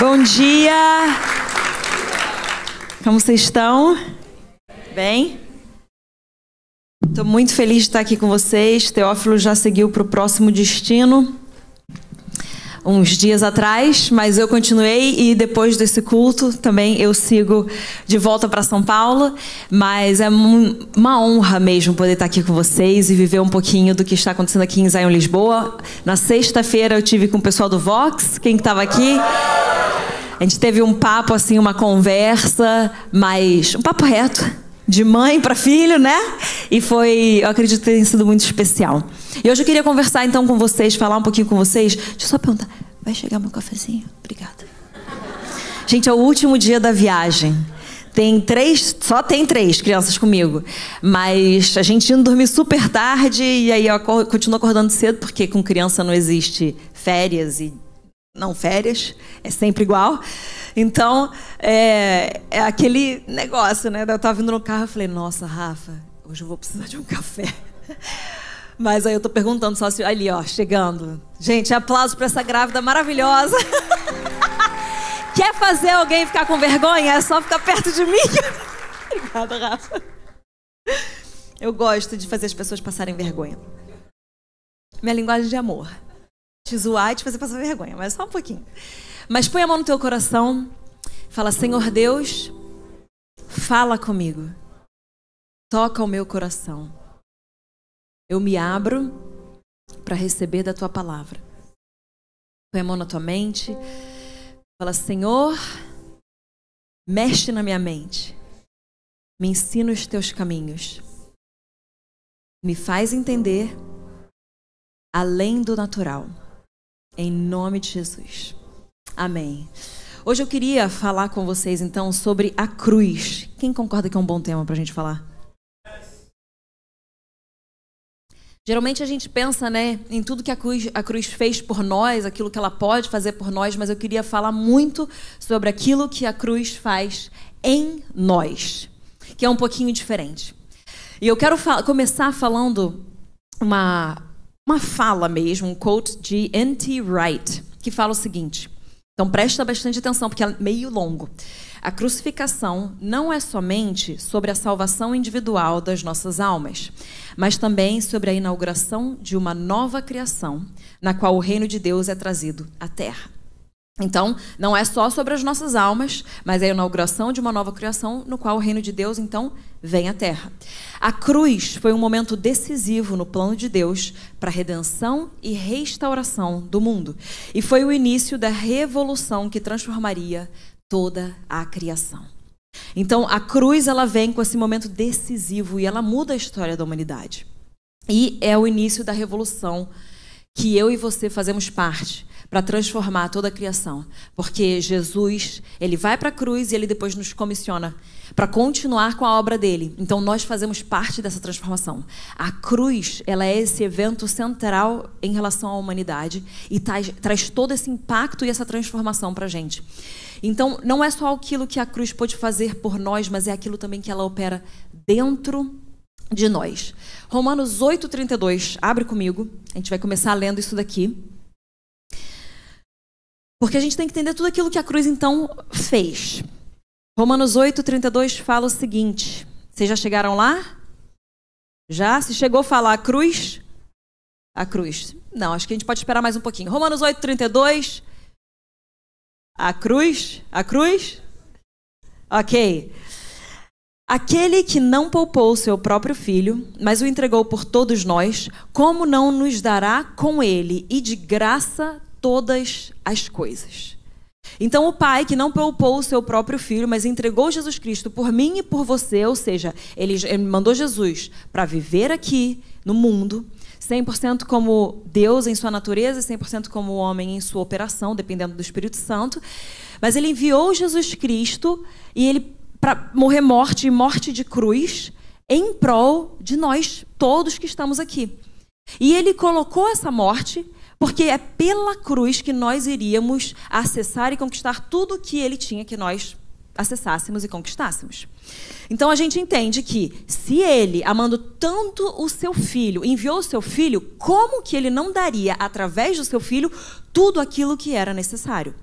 Bom dia! Como vocês estão? Bem? Estou muito feliz de estar aqui com vocês. Teófilo já seguiu para o próximo destino uns dias atrás, mas eu continuei e depois desse culto também eu sigo de volta para São Paulo. Mas é uma honra mesmo poder estar aqui com vocês e viver um pouquinho do que está acontecendo aqui em Zion, Lisboa. Na sexta-feira eu tive com o pessoal do Vox, quem estava aqui. A gente teve um papo, assim, uma conversa, mas um papo reto, de mãe para filho, né? E foi, eu acredito ter sido muito especial. E hoje eu queria conversar então com vocês, falar um pouquinho com vocês. Deixa eu só perguntar, vai chegar meu cafezinho? Obrigada. Gente, é o último dia da viagem. Só tem três crianças comigo. Mas a gente indo dormir super tarde e aí eu continuo acordando cedo, porque com criança não existe férias e não férias, é sempre igual. Então, é aquele negócio, né? Eu estava vindo no carro e falei, nossa, Rafa, hoje eu vou precisar de um café. Mas aí eu tô perguntando só se... Ali, ó, chegando. Gente, aplausos para essa grávida maravilhosa. Quer fazer alguém ficar com vergonha? É só ficar perto de mim. Obrigada, Rafa. Eu gosto de fazer as pessoas passarem vergonha. Minha linguagem de amor. Te zoar e te fazer passar vergonha, mas só um pouquinho. Mas põe a mão no teu coração, fala, Senhor Deus, fala comigo, toca o meu coração. Eu me abro para receber da tua palavra. Põe a mão na tua mente, fala, Senhor, mexe na minha mente, me ensina os teus caminhos, me faz entender além do natural. Em nome de Jesus. Amém. Hoje eu queria falar com vocês, então, sobre a cruz. Quem concorda que é um bom tema para a gente falar? Geralmente a gente pensa, né, em tudo que a cruz fez por nós, aquilo que ela pode fazer por nós, mas eu queria falar muito sobre aquilo que a cruz faz em nós, que é um pouquinho diferente. E eu quero começar falando uma fala mesmo, um quote de N.T. Wright, que fala o seguinte. Então presta bastante atenção, porque é meio longo. A crucificação não é somente sobre a salvação individual das nossas almas, mas também sobre a inauguração de uma nova criação, na qual o reino de Deus é trazido à terra. Então, não é só sobre as nossas almas, mas é a inauguração de uma nova criação, no qual o reino de Deus, então, vem à terra. A cruz foi um momento decisivo no plano de Deus para a redenção e restauração do mundo. E foi o início da revolução que transformaria toda a criação. Então, a cruz, ela vem com esse momento decisivo e ela muda a história da humanidade. E é o início da revolução que eu e você fazemos parte, para transformar toda a criação. Porque Jesus, ele vai para a cruz e ele depois nos comissiona para continuar com a obra dele. Então nós fazemos parte dessa transformação. A cruz, ela é esse evento central em relação à humanidade e traz todo esse impacto e essa transformação para a gente. Então não é só aquilo que a cruz pode fazer por nós, mas é aquilo também que ela opera dentro de nós. Romanos 8:32, abre comigo. A gente vai começar lendo isso daqui. Porque a gente tem que entender tudo aquilo que a cruz, então, fez. Romanos 8:32 fala o seguinte. Vocês já chegaram lá? Já? Se chegou a falar a cruz? A cruz. Não, acho que a gente pode esperar mais um pouquinho. Romanos 8:32. A cruz? A cruz? Ok. Aquele que não poupou seu próprio filho, mas o entregou por todos nós, como não nos dará com ele e de graça todas as coisas? Então o Pai que não poupou o seu próprio filho, mas entregou Jesus Cristo por mim e por você, ou seja, ele mandou Jesus para viver aqui no mundo, 100% como Deus em sua natureza, 100% como homem em sua operação, dependendo do Espírito Santo, mas ele enviou Jesus Cristo e ele para morrer morte e morte de cruz em prol de nós todos que estamos aqui. E ele colocou essa morte porque é pela cruz que nós iríamos acessar e conquistar tudo que ele tinha que nós acessássemos e conquistássemos. Então a gente entende que se ele, amando tanto o seu filho, enviou o seu filho, como que ele não daria através do seu filho tudo aquilo que era necessário?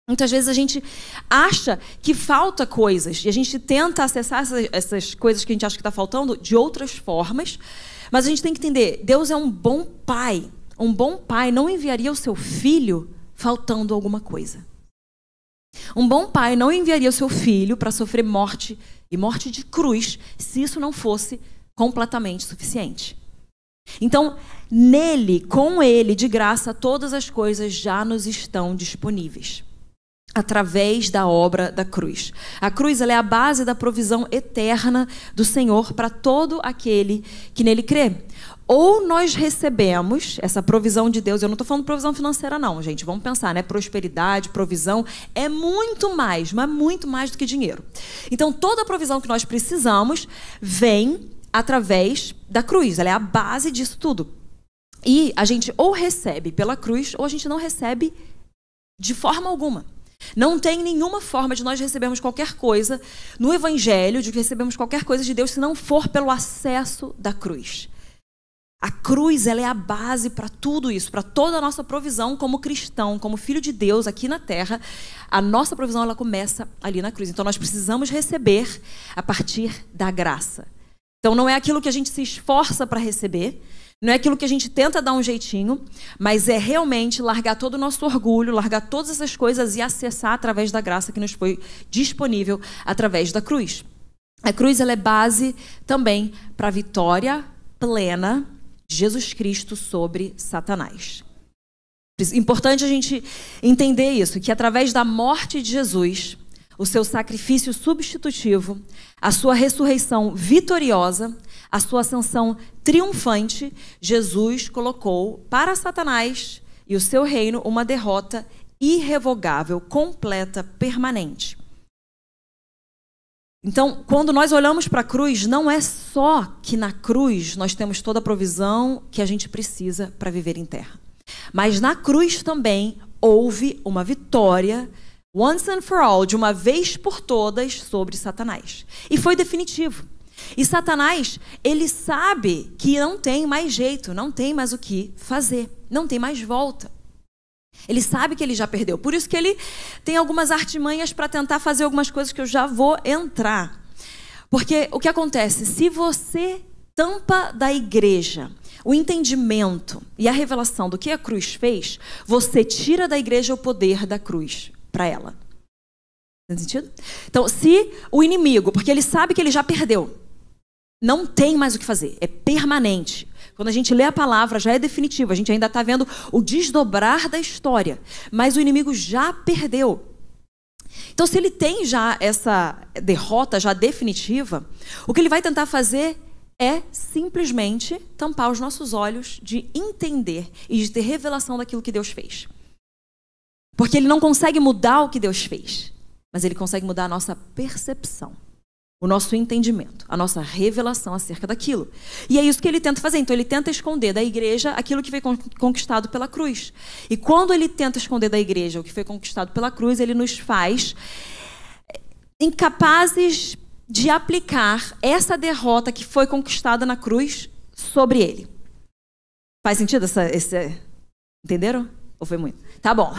Muitas vezes a gente acha que falta coisas e a gente tenta acessar essas coisas que a gente acha que está faltando de outras formas, mas a gente tem que entender, Deus é um bom pai. Um bom pai não enviaria o seu filho faltando alguma coisa. Um bom pai não enviaria o seu filho para sofrer morte, e morte de cruz, se isso não fosse completamente suficiente. Então, nele, com ele, de graça, todas as coisas já nos estão disponíveis. Através da obra da cruz. A cruz, ela é a base da provisão eterna do Senhor para todo aquele que nele crê. Ou nós recebemos essa provisão de Deus, eu não estou falando provisão financeira não, gente, vamos pensar, né? Prosperidade, provisão, é muito mais, mas muito mais do que dinheiro. Então, toda a provisão que nós precisamos vem através da cruz, ela é a base disso tudo. E a gente ou recebe pela cruz, ou a gente não recebe de forma alguma. Não tem nenhuma forma de nós recebermos qualquer coisa no Evangelho, de que recebemos qualquer coisa de Deus, se não for pelo acesso da cruz. A cruz, ela é a base para tudo isso, para toda a nossa provisão como cristão, como filho de Deus aqui na terra. A nossa provisão, ela começa ali na cruz. Então, nós precisamos receber a partir da graça. Então, não é aquilo que a gente se esforça para receber, não é aquilo que a gente tenta dar um jeitinho, mas é realmente largar todo o nosso orgulho, largar todas essas coisas e acessar através da graça que nos foi disponível através da cruz. A cruz, ela é base também para a vitória plena de Jesus Cristo sobre Satanás. Importante a gente entender isso, que através da morte de Jesus, o seu sacrifício substitutivo, a sua ressurreição vitoriosa, a sua ascensão triunfante, Jesus colocou para Satanás e o seu reino uma derrota irrevogável, completa, permanente. Então, quando nós olhamos para a cruz, não é só que na cruz nós temos toda a provisão que a gente precisa para viver em terra. Mas na cruz também houve uma vitória, once and for all, de uma vez por todas, sobre Satanás. E foi definitivo. E Satanás, ele sabe que não tem mais jeito, não tem mais o que fazer, não tem mais volta. Ele sabe que ele já perdeu. Por isso que ele tem algumas artimanhas para tentar fazer algumas coisas que eu já vou entrar. Porque o que acontece? Se você tampa da igreja o entendimento e a revelação do que a cruz fez, você tira da igreja o poder da cruz para ela. Tem sentido? Então, se o inimigo, porque ele sabe que ele já perdeu, não tem mais o que fazer, é permanente. Quando a gente lê a palavra, já é definitivo. A gente ainda está vendo o desdobrar da história. Mas o inimigo já perdeu. Então, se ele tem já essa derrota já definitiva, o que ele vai tentar fazer é simplesmente tampar os nossos olhos de entender e de ter revelação daquilo que Deus fez. Porque ele não consegue mudar o que Deus fez, mas ele consegue mudar a nossa percepção. O nosso entendimento, a nossa revelação acerca daquilo. E é isso que ele tenta fazer. Então, ele tenta esconder da igreja aquilo que foi conquistado pela cruz. E quando ele tenta esconder da igreja o que foi conquistado pela cruz, ele nos faz incapazes de aplicar essa derrota que foi conquistada na cruz sobre ele. Faz sentido entenderam? Ou foi muito? Tá bom.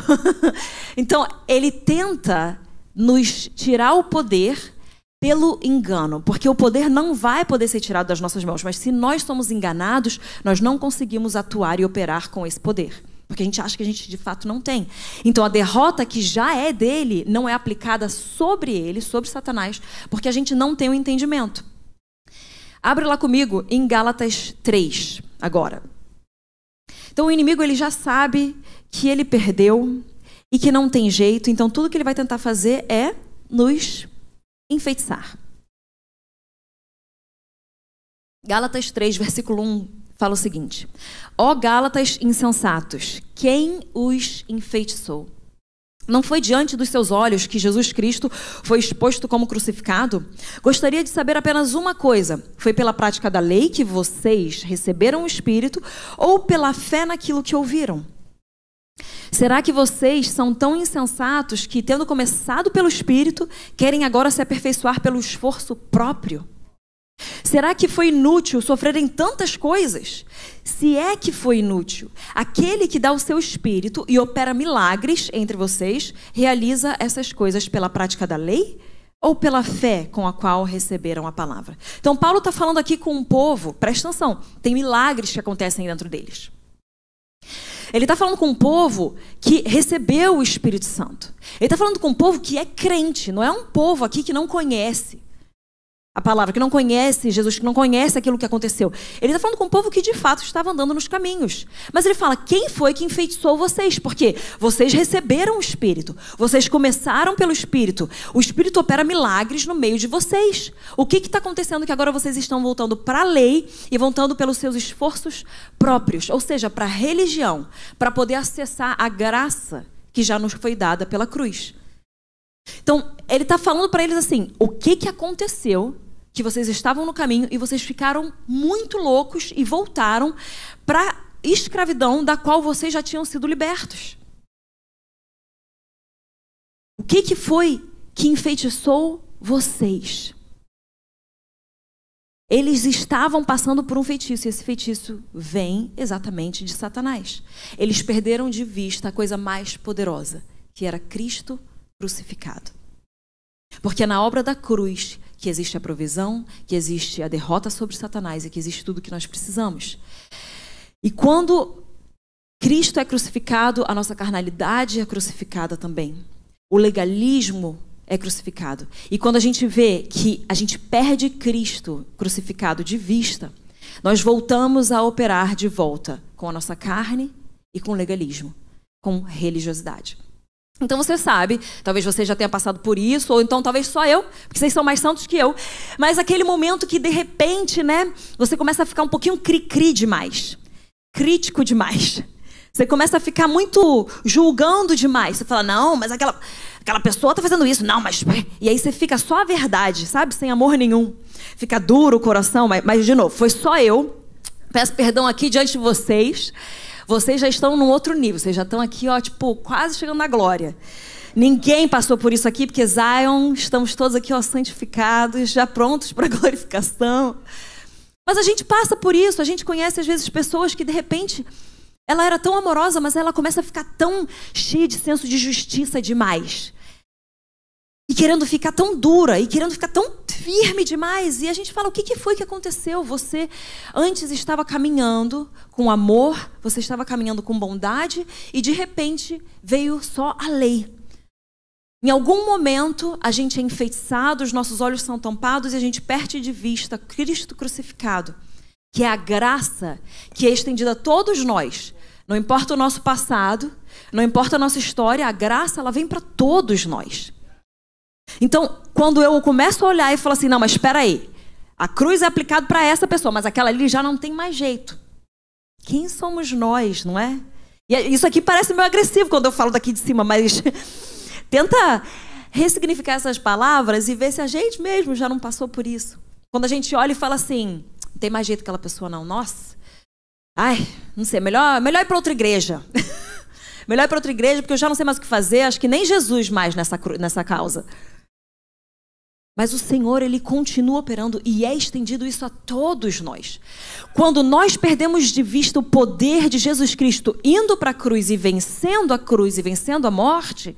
Então, ele tenta nos tirar o poder pelo engano, porque o poder não vai poder ser tirado das nossas mãos, mas se nós somos enganados, nós não conseguimos atuar e operar com esse poder, porque a gente acha que a gente de fato não tem. Então a derrota que já é dele não é aplicada sobre ele, sobre Satanás, porque a gente não tem o entendimento. Abre lá comigo em Gálatas 3, agora. Então o inimigo, ele já sabe que ele perdeu e que não tem jeito, então tudo que ele vai tentar fazer é nos enfeitiçar. Gálatas 3, versículo 1, fala o seguinte: ó Gálatas insensatos, quem os enfeitiçou? Não foi diante dos seus olhos que Jesus Cristo foi exposto como crucificado? Gostaria de saber apenas uma coisa: foi pela prática da lei que vocês receberam o Espírito ou pela fé naquilo que ouviram? Será que vocês são tão insensatos que, tendo começado pelo Espírito, querem agora se aperfeiçoar pelo esforço próprio? Será que foi inútil sofrerem tantas coisas? Se é que foi inútil, aquele que dá o seu espírito e opera milagres entre vocês, realiza essas coisas pela prática da lei ou pela fé com a qual receberam a palavra? Então, Paulo está falando aqui com um povo, presta atenção, tem milagres que acontecem dentro deles. Ele está falando com um povo que recebeu o Espírito Santo. Ele está falando com um povo que é crente, não é um povo aqui que não conhece a palavra, que não conhece Jesus, que não conhece aquilo que aconteceu. Ele está falando com um povo que de fato estava andando nos caminhos. Mas ele fala, quem foi que enfeitiçou vocês? Porque vocês receberam o Espírito. Vocês começaram pelo Espírito. O Espírito opera milagres no meio de vocês. O que está acontecendo que agora vocês estão voltando para a lei e voltando pelos seus esforços próprios? Ou seja, para a religião, para poder acessar a graça que já nos foi dada pela cruz. Então, ele está falando para eles assim, o que aconteceu que vocês estavam no caminho e vocês ficaram muito loucos e voltaram para a escravidão da qual vocês já tinham sido libertos? O que foi que enfeitiçou vocês? Eles estavam passando por um feitiço, e esse feitiço vem exatamente de Satanás. Eles perderam de vista a coisa mais poderosa, que era Cristo crucificado. Porque é na obra da cruz que existe a provisão, que existe a derrota sobre Satanás e que existe tudo o que nós precisamos. E quando Cristo é crucificado, a nossa carnalidade é crucificada também. O legalismo é crucificado. E quando a gente vê que a gente perde Cristo crucificado de vista, nós voltamos a operar de volta com a nossa carne e com o legalismo, com religiosidade. Então você sabe, talvez você já tenha passado por isso, ou então talvez só eu, porque vocês são mais santos que eu, mas aquele momento que de repente, né, você começa a ficar um pouquinho cri-cri demais, crítico demais. Você começa a ficar muito julgando demais. Você fala, não, mas aquela pessoa está fazendo isso, não, mas... E aí você fica só a verdade, sabe, sem amor nenhum. Fica duro o coração, mas de novo, foi só eu. Peço perdão aqui diante de vocês. Vocês já estão num outro nível, vocês já estão aqui, ó, tipo, quase chegando na glória. Ninguém passou por isso aqui, porque Zion, estamos todos aqui, ó, santificados, já prontos para a glorificação. Mas a gente passa por isso, a gente conhece às vezes pessoas que de repente, ela era tão amorosa, mas ela começa a ficar tão cheia de senso de justiça demais. E querendo ficar tão dura, e querendo ficar tão firme demais. E a gente fala, o que foi que aconteceu? Você antes estava caminhando com amor, você estava caminhando com bondade, e de repente veio só a lei. Em algum momento, a gente é enfeitiçado, os nossos olhos são tampados, e a gente perde de vista Cristo crucificado, que é a graça que é estendida a todos nós. Não importa o nosso passado, não importa a nossa história, a graça ela vem para todos nós. Então, quando eu começo a olhar e falo assim, não, mas espera aí, a cruz é aplicada para essa pessoa, mas aquela ali já não tem mais jeito. Quem somos nós, não é? E isso aqui parece meio agressivo quando eu falo daqui de cima, mas tenta ressignificar essas palavras e ver se a gente mesmo já não passou por isso. Quando a gente olha e fala assim, não tem mais jeito aquela pessoa não, nossa, ai, não sei, melhor ir para outra igreja. Melhor ir para outra igreja porque eu já não sei mais o que fazer, acho que nem Jesus mais nessa causa. Mas o Senhor, Ele continua operando e é estendido isso a todos nós. Quando nós perdemos de vista o poder de Jesus Cristo indo para a cruz e vencendo a morte,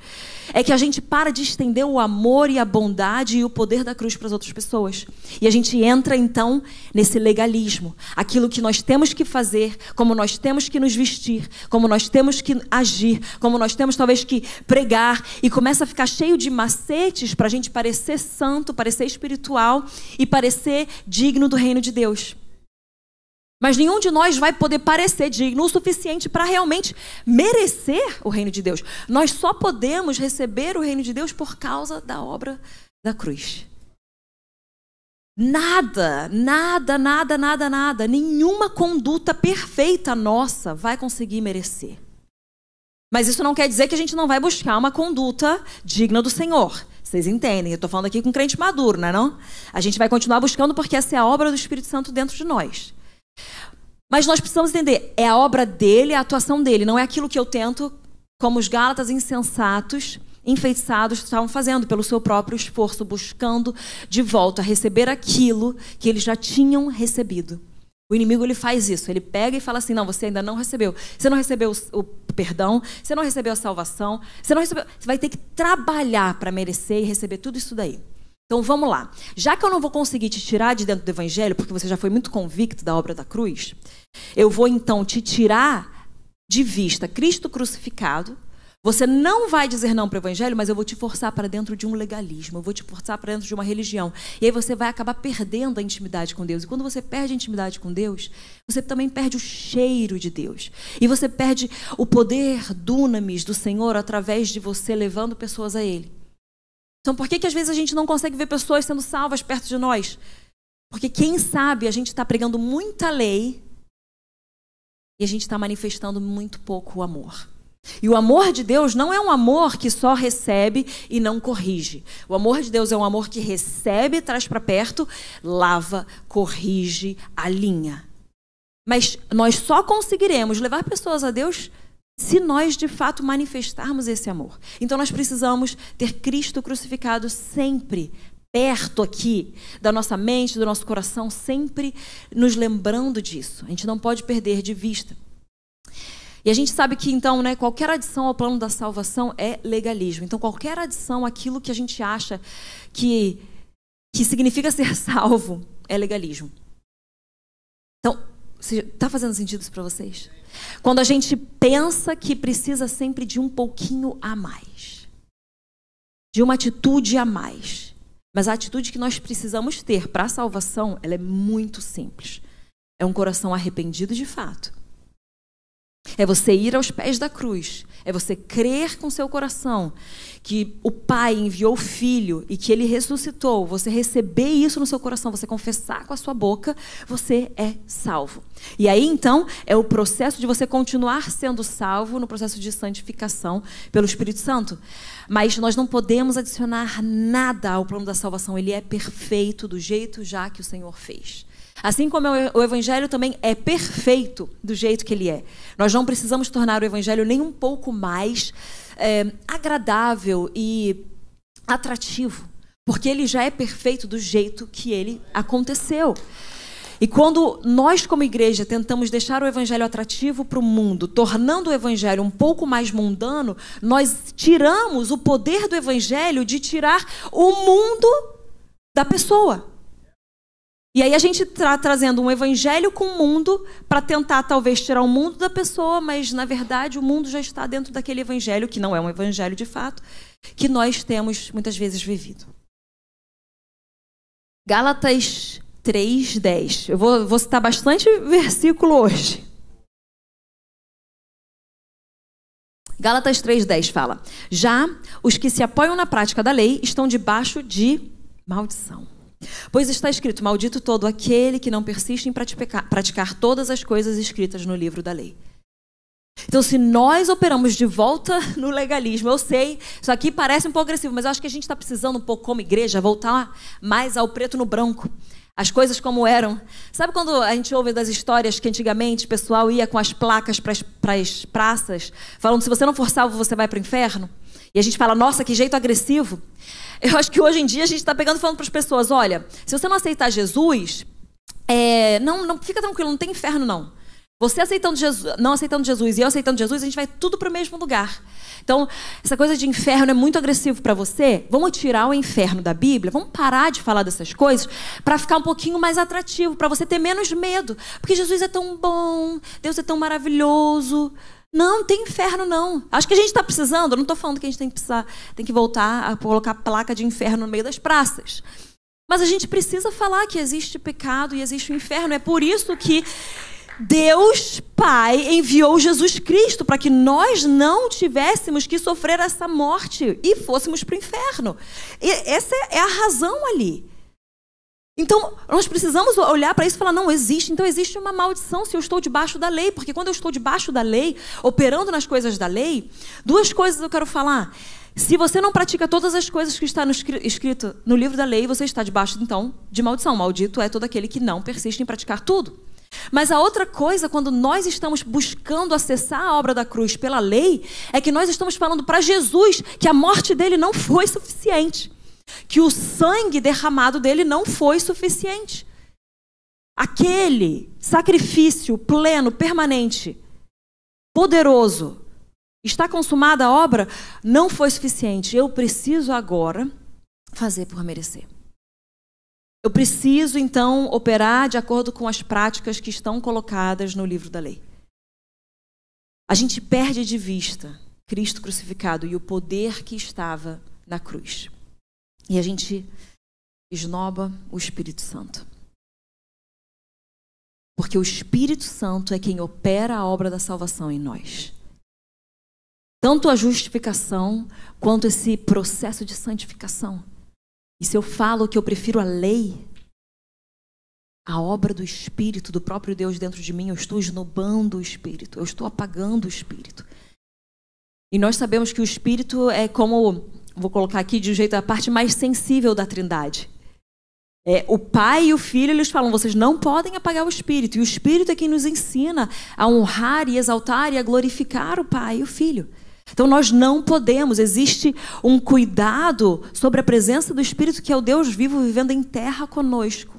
é que a gente para de estender o amor e a bondade e o poder da cruz para as outras pessoas. E a gente entra, então, nesse legalismo. Aquilo que nós temos que fazer, como nós temos que nos vestir, como nós temos que agir, como nós temos talvez que pregar, e começa a ficar cheio de macetes para a gente parecer santo, parecer espiritual e parecer digno do reino de Deus. Mas nenhum de nós vai poder parecer digno o suficiente para realmente merecer o reino de Deus. Nós só podemos receber o reino de Deus por causa da obra da cruz. Nada, nenhuma conduta perfeita nossa vai conseguir merecer. Mas isso não quer dizer que a gente não vai buscar uma conduta digna do Senhor. Vocês entendem? Eu estou falando aqui com crente maduro, não é não? A gente vai continuar buscando porque essa é a obra do Espírito Santo dentro de nós. Mas nós precisamos entender, é a obra dele, é a atuação dele, não é aquilo que eu tento, como os Gálatas insensatos, enfeitiçados estavam fazendo pelo seu próprio esforço, buscando de volta receber aquilo que eles já tinham recebido. O inimigo, ele faz isso, ele pega e fala assim, não, você ainda não recebeu. Você não recebeu o perdão, você não recebeu a salvação, você vai ter que trabalhar para merecer e receber tudo isso daí. Então vamos lá. Já que eu não vou conseguir te tirar de dentro do evangelho, porque você já foi muito convicto da obra da cruz, eu vou então te tirar de vista Cristo crucificado. Você não vai dizer não para o evangelho, mas eu vou te forçar para dentro de um legalismo, eu vou te forçar para dentro de uma religião. E aí você vai acabar perdendo a intimidade com Deus. E quando você perde a intimidade com Deus, você também perde o cheiro de Deus. E você perde o poder dunamis do Senhor através de você levando pessoas a Ele. Então por que às vezes a gente não consegue ver pessoas sendo salvas perto de nós? Porque quem sabe a gente está pregando muita lei e a gente está manifestando muito pouco o amor. E o amor de Deus não é um amor que só recebe e não corrige. O amor de Deus é um amor que recebe, traz para perto, lava, corrige, alinha. Mas nós só conseguiremos levar pessoas a Deus se nós de fato manifestarmos esse amor. Então nós precisamos ter Cristo crucificado sempre perto aqui da nossa mente, do nosso coração, sempre nos lembrando disso. A gente não pode perder de vista. E a gente sabe que, então, né, qualquer adição ao plano da salvação é legalismo. Então, qualquer adição àquilo que a gente acha que significa ser salvo é legalismo. Então, está fazendo sentido isso para vocês? Quando a gente pensa que precisa sempre de um pouquinho a mais, de uma atitude a mais. Mas a atitude que nós precisamos ter para a salvação, ela é muito simples. É um coração arrependido de fato. É você ir aos pés da cruz. É você crer com seu coração que o Pai enviou o Filho e que Ele ressuscitou. Você receber isso no seu coração, você confessar com a sua boca, você é salvo. E aí, então, é o processo de você continuar sendo salvo no processo de santificação pelo Espírito Santo. Mas nós não podemos adicionar nada ao plano da salvação. Ele é perfeito do jeito já que o Senhor fez. Assim como o Evangelho também é perfeito do jeito que ele é. Nós não precisamos tornar o Evangelho nem um pouco mais agradável e atrativo, porque ele já é perfeito do jeito que ele aconteceu. E quando nós, como igreja, tentamos deixar o Evangelho atrativo para o mundo, tornando o Evangelho um pouco mais mundano, nós tiramos o poder do Evangelho de tirar o mundo da pessoa. E aí a gente está trazendo um evangelho com o mundo para tentar talvez tirar o mundo da pessoa, mas na verdade o mundo já está dentro daquele evangelho, que não é um evangelho de fato, que nós temos muitas vezes vivido. Gálatas 3:10. Eu vou citar bastante versículo hoje. Gálatas 3:10 fala: já os que se apoiam na prática da lei estão debaixo de maldição. Pois está escrito, maldito todo aquele que não persiste em praticar todas as coisas escritas no livro da lei. Então, se nós operamos de volta no legalismo, eu sei, isso aqui parece um pouco agressivo, mas eu acho que a gente está precisando um pouco, como igreja, voltar mais ao preto no branco. As coisas como eram. Sabe quando a gente ouve das histórias que antigamente o pessoal ia com as placas para as praças, falando, se você não for salvo, você vai para o inferno? E a gente fala, nossa, que jeito agressivo. Eu acho que hoje em dia a gente está pegando e falando para as pessoas, olha, se você não aceitar Jesus, não fica tranquilo, não tem inferno não. Você aceitando Jesus, não aceitando Jesus e eu aceitando Jesus, a gente vai tudo para o mesmo lugar. Então, essa coisa de inferno é muito agressivo para você. Vamos tirar o inferno da Bíblia, vamos parar de falar dessas coisas para ficar um pouquinho mais atrativo, para você ter menos medo. Porque Jesus é tão bom, Deus é tão maravilhoso. Não tem inferno, não. Acho que a gente está precisando, eu não estou falando que a gente tem que voltar a colocar placa de inferno no meio das praças. Mas a gente precisa falar que existe pecado e existe o inferno. É por isso que Deus Pai enviou Jesus Cristo, para que nós não tivéssemos que sofrer essa morte e fôssemos para o inferno. E essa é a razão ali. Então, nós precisamos olhar para isso e falar, não, existe. Então, existe uma maldição se eu estou debaixo da lei. Porque quando eu estou debaixo da lei, operando nas coisas da lei, duas coisas eu quero falar. Se você não pratica todas as coisas que está escrito no livro da lei, você está debaixo, então, de maldição. Maldito é todo aquele que não persiste em praticar tudo. Mas a outra coisa, quando nós estamos buscando acessar a obra da cruz pela lei, é que nós estamos falando para Jesus que a morte dele não foi suficiente, que o sangue derramado dele não foi suficiente. Aquele sacrifício pleno, permanente, poderoso, está consumada a obra, não foi suficiente. Eu preciso agora fazer por merecer. Eu preciso, então, operar de acordo com as práticas que estão colocadas no livro da lei. A gente perde de vista Cristo crucificado e o poder que estava na cruz. E a gente esnoba o Espírito Santo. Porque o Espírito Santo é quem opera a obra da salvação em nós. Tanto a justificação, quanto esse processo de santificação. E se eu falo que eu prefiro a lei, a obra do Espírito, do próprio Deus dentro de mim, eu estou esnobando o Espírito, eu estou apagando o Espírito. E nós sabemos que o Espírito é como, vou colocar aqui de um jeito, a parte mais sensível da Trindade. O Pai e o Filho, eles falam, vocês não podem apagar o Espírito. E o Espírito é quem nos ensina a honrar e exaltar e a glorificar o Pai e o Filho. Então nós não podemos, existe um cuidado sobre a presença do Espírito que é o Deus vivo vivendo em terra conosco.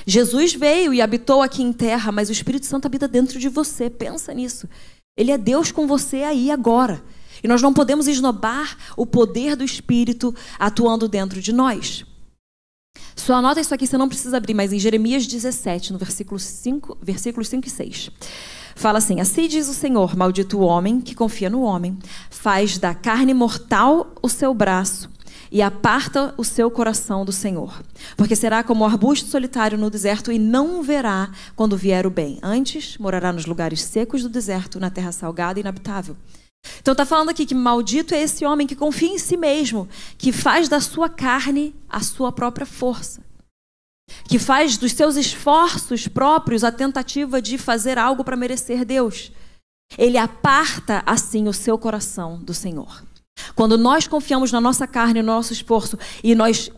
Jesus veio e habitou aqui em terra, mas o Espírito Santo habita dentro de você, pensa nisso. Ele é Deus com você aí agora. E nós não podemos esnobar o poder do Espírito atuando dentro de nós. Só anota isso aqui, você não precisa abrir, mas em Jeremias 17, no versículos 5 e 6. Fala assim, assim diz o Senhor, maldito o homem que confia no homem, faz da carne mortal o seu braço e aparta o seu coração do Senhor. Porque será como um arbusto solitário no deserto e não verá quando vier o bem. Antes, morará nos lugares secos do deserto, na terra salgada e inabitável. Então está falando aqui que maldito é esse homem que confia em si mesmo, que faz da sua carne a sua própria força. Que faz dos seus esforços próprios a tentativa de fazer algo para merecer Deus. Ele aparta, assim, o seu coração do Senhor. Quando nós confiamos na nossa carne, no nosso esforço, e nós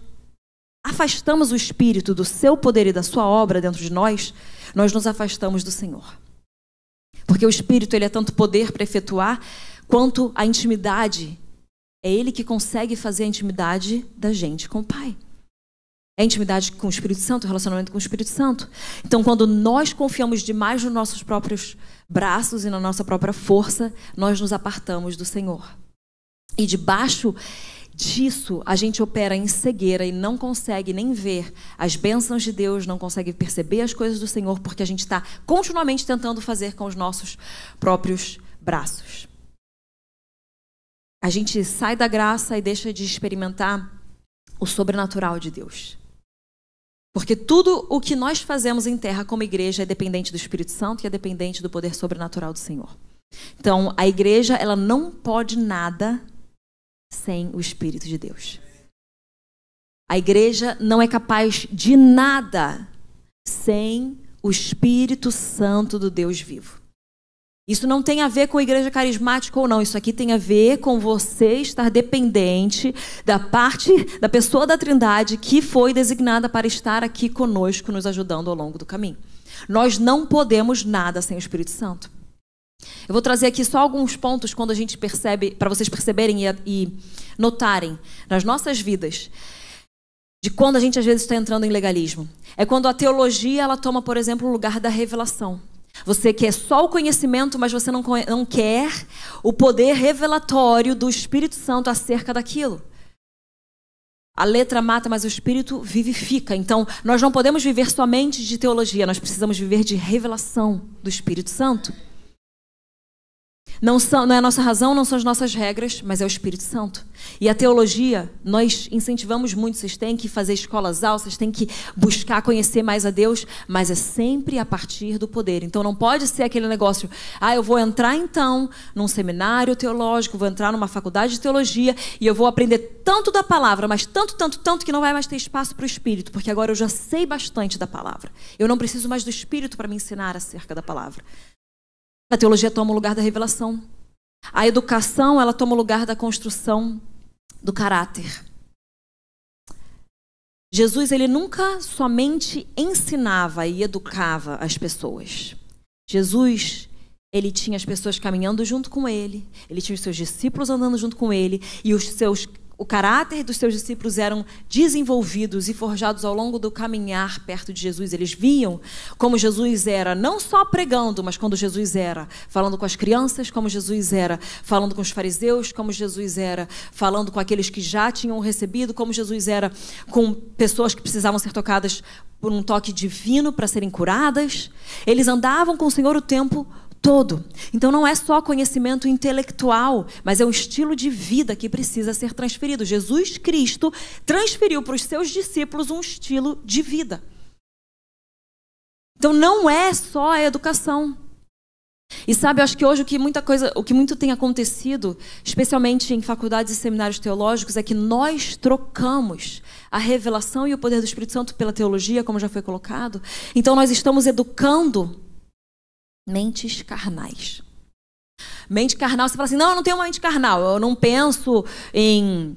afastamos o Espírito do seu poder e da sua obra dentro de nós, nós nos afastamos do Senhor. Porque o Espírito, ele é tanto poder para efetuar, quanto a intimidade. É ele que consegue fazer a intimidade da gente com o Pai. É a intimidade com o Espírito Santo, o relacionamento com o Espírito Santo. Então, quando nós confiamos demais nos nossos próprios braços e na nossa própria força, nós nos apartamos do Senhor. E debaixo disso, a gente opera em cegueira e não consegue nem ver as bênçãos de Deus, não consegue perceber as coisas do Senhor, porque a gente está continuamente tentando fazer com os nossos próprios braços. A gente sai da graça e deixa de experimentar o sobrenatural de Deus. Porque tudo o que nós fazemos em terra como igreja é dependente do Espírito Santo e é dependente do poder sobrenatural do Senhor. Então, a igreja, ela não pode nada sem o Espírito de Deus. A igreja não é capaz de nada sem o Espírito Santo do Deus vivo. Isso não tem a ver com igreja carismática ou não. Isso aqui tem a ver com você estar dependente da parte da pessoa da Trindade que foi designada para estar aqui conosco, nos ajudando ao longo do caminho. Nós não podemos nada sem o Espírito Santo. Eu vou trazer aqui só alguns pontos quando a gente percebe, para vocês perceberem e notarem nas nossas vidas, de quando a gente às vezes está entrando em legalismo. É quando a teologia, ela toma, por exemplo, o lugar da revelação. Você quer só o conhecimento, mas você não quer o poder revelatório do Espírito Santo acerca daquilo. A letra mata, mas o Espírito vivifica. Então, nós não podemos viver somente de teologia, nós precisamos viver de revelação do Espírito Santo. Não é a nossa razão, não são as nossas regras, mas é o Espírito Santo. E a teologia, nós incentivamos muito, vocês têm que fazer escolas altas, vocês têm que buscar conhecer mais a Deus, mas é sempre a partir do poder. Então não pode ser aquele negócio, eu vou entrar então num seminário teológico, vou entrar numa faculdade de teologia e eu vou aprender tanto da palavra, mas tanto que não vai mais ter espaço para o Espírito, porque agora eu já sei bastante da palavra. Eu não preciso mais do Espírito para me ensinar acerca da palavra. A teologia toma o lugar da revelação. A educação, ela toma o lugar da construção do caráter. Jesus, ele nunca somente ensinava e educava as pessoas. Jesus, ele tinha as pessoas caminhando junto com ele, ele tinha os seus discípulos andando junto com ele, e o caráter dos seus discípulos eram desenvolvidos e forjados ao longo do caminhar perto de Jesus. Eles viam como Jesus era, não só pregando, mas quando Jesus era falando com as crianças, como Jesus era falando com os fariseus, como Jesus era falando com aqueles que já tinham recebido, como Jesus era com pessoas que precisavam ser tocadas por um toque divino para serem curadas. Eles andavam com o Senhor o tempo todo. Então não é só conhecimento intelectual, mas é um estilo de vida que precisa ser transferido. Jesus Cristo transferiu para os seus discípulos um estilo de vida. Então não é só a educação. E sabe, eu acho que hoje o que muito tem acontecido, especialmente em faculdades e seminários teológicos, é que nós trocamos a revelação e o poder do Espírito Santo pela teologia, como já foi colocado. Então nós estamos educando mentes carnais. Mente carnal, você fala assim, não, eu não tenho uma mente carnal, eu não penso em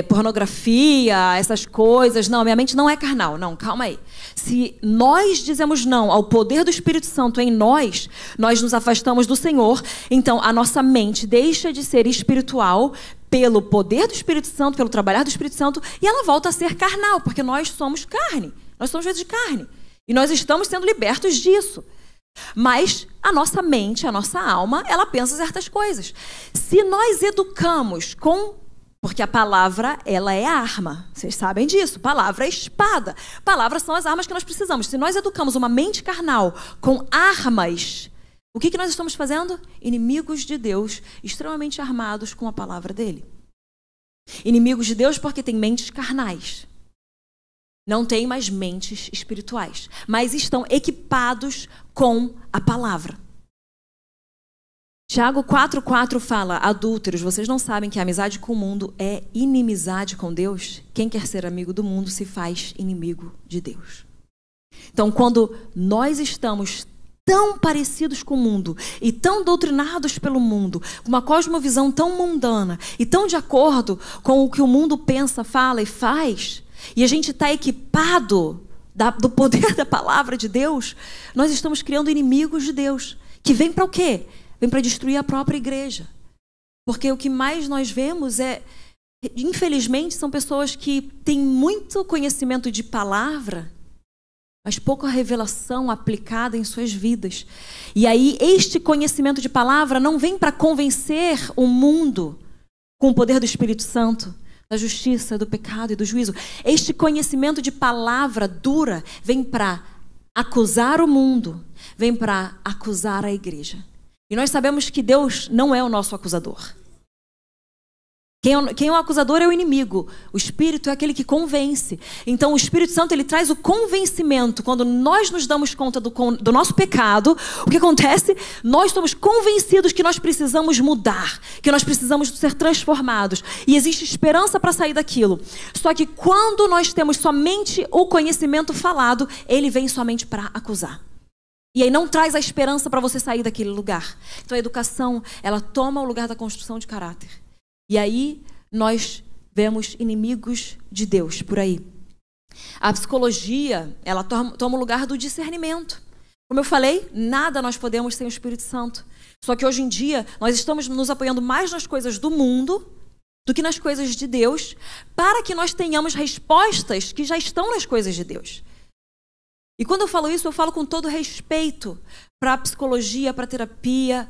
pornografia, essas coisas. Não, minha mente não é carnal. Não, calma aí. Se nós dizemos não ao poder do Espírito Santo em nós, nós nos afastamos do Senhor. Então, a nossa mente deixa de ser espiritual pelo poder do Espírito Santo, pelo trabalhar do Espírito Santo, e ela volta a ser carnal, porque nós somos carne. Nós somos feitos de carne. E nós estamos sendo libertos disso. Mas a nossa mente, a nossa alma, ela pensa certas coisas. Se nós educamos porque a palavra, ela é arma. Vocês sabem disso. Palavra é espada. Palavras são as armas que nós precisamos. Se nós educamos uma mente carnal com armas, o que nós estamos fazendo? Inimigos de Deus, extremamente armados com a palavra dele. Inimigos de Deus porque têm mentes carnais. Não têm mais mentes espirituais, mas estão equipados com a palavra. Tiago 4,4 fala, adúlteros, vocês não sabem que a amizade com o mundo é inimizade com Deus? Quem quer ser amigo do mundo se faz inimigo de Deus. Então, quando nós estamos tão parecidos com o mundo e tão doutrinados pelo mundo, com uma cosmovisão tão mundana e tão de acordo com o que o mundo pensa, fala e faz, e a gente está equipado do poder da palavra de Deus, nós estamos criando inimigos de Deus, que vêm para o quê? Vêm para destruir a própria igreja. Porque o que mais nós vemos infelizmente, são pessoas que têm muito conhecimento de palavra, mas pouca revelação aplicada em suas vidas. E aí, este conhecimento de palavra não vem para convencer o mundo com o poder do Espírito Santo, da justiça, do pecado e do juízo. Este conhecimento de palavra dura vem para acusar o mundo, vem para acusar a igreja. E nós sabemos que Deus não é o nosso acusador. Quem é o acusador é o inimigo. O Espírito é aquele que convence. Então o Espírito Santo, ele traz o convencimento. Quando nós nos damos conta do nosso pecado, o que acontece? Nós somos convencidos que nós precisamos mudar, que nós precisamos ser transformados. E existe esperança para sair daquilo. Só que quando nós temos somente o conhecimento falado, ele vem somente para acusar. E aí não traz a esperança para você sair daquele lugar. Então a educação, ela toma o lugar da construção de caráter. E aí nós vemos inimigos de Deus por aí. A psicologia, ela toma o lugar do discernimento. Como eu falei, nada nós podemos sem o Espírito Santo. Só que hoje em dia nós estamos nos apoiando mais nas coisas do mundo do que nas coisas de Deus, para que nós tenhamos respostas que já estão nas coisas de Deus. E quando eu falo isso, eu falo com todo respeito para a psicologia, para a terapia,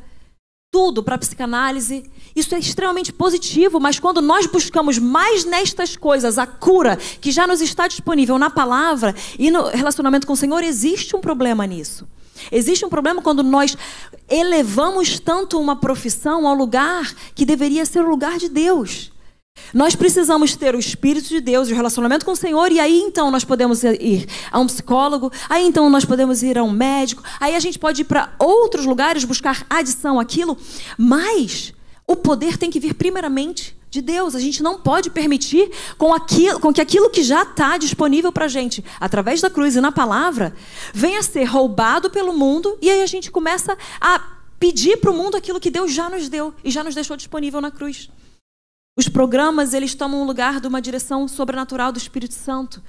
tudo, para a psicanálise. Isso é extremamente positivo, mas quando nós buscamos mais nestas coisas, a cura que já nos está disponível na palavra e no relacionamento com o Senhor, existe um problema nisso. Existe um problema quando nós elevamos tanto uma profissão ao lugar que deveria ser o lugar de Deus. Nós precisamos ter o Espírito de Deus e o relacionamento com o Senhor, e aí então nós podemos ir a um psicólogo, aí então nós podemos ir a um médico, aí a gente pode ir para outros lugares buscar adição àquilo, mas o poder tem que vir primeiramente de Deus. A gente não pode permitir com que aquilo que já está disponível para a gente, através da cruz e na palavra, venha a ser roubado pelo mundo, e aí a gente começa a pedir para o mundo aquilo que Deus já nos deu e já nos deixou disponível na cruz. Os programas, eles tomam o lugar de uma direção sobrenatural do Espírito Santo.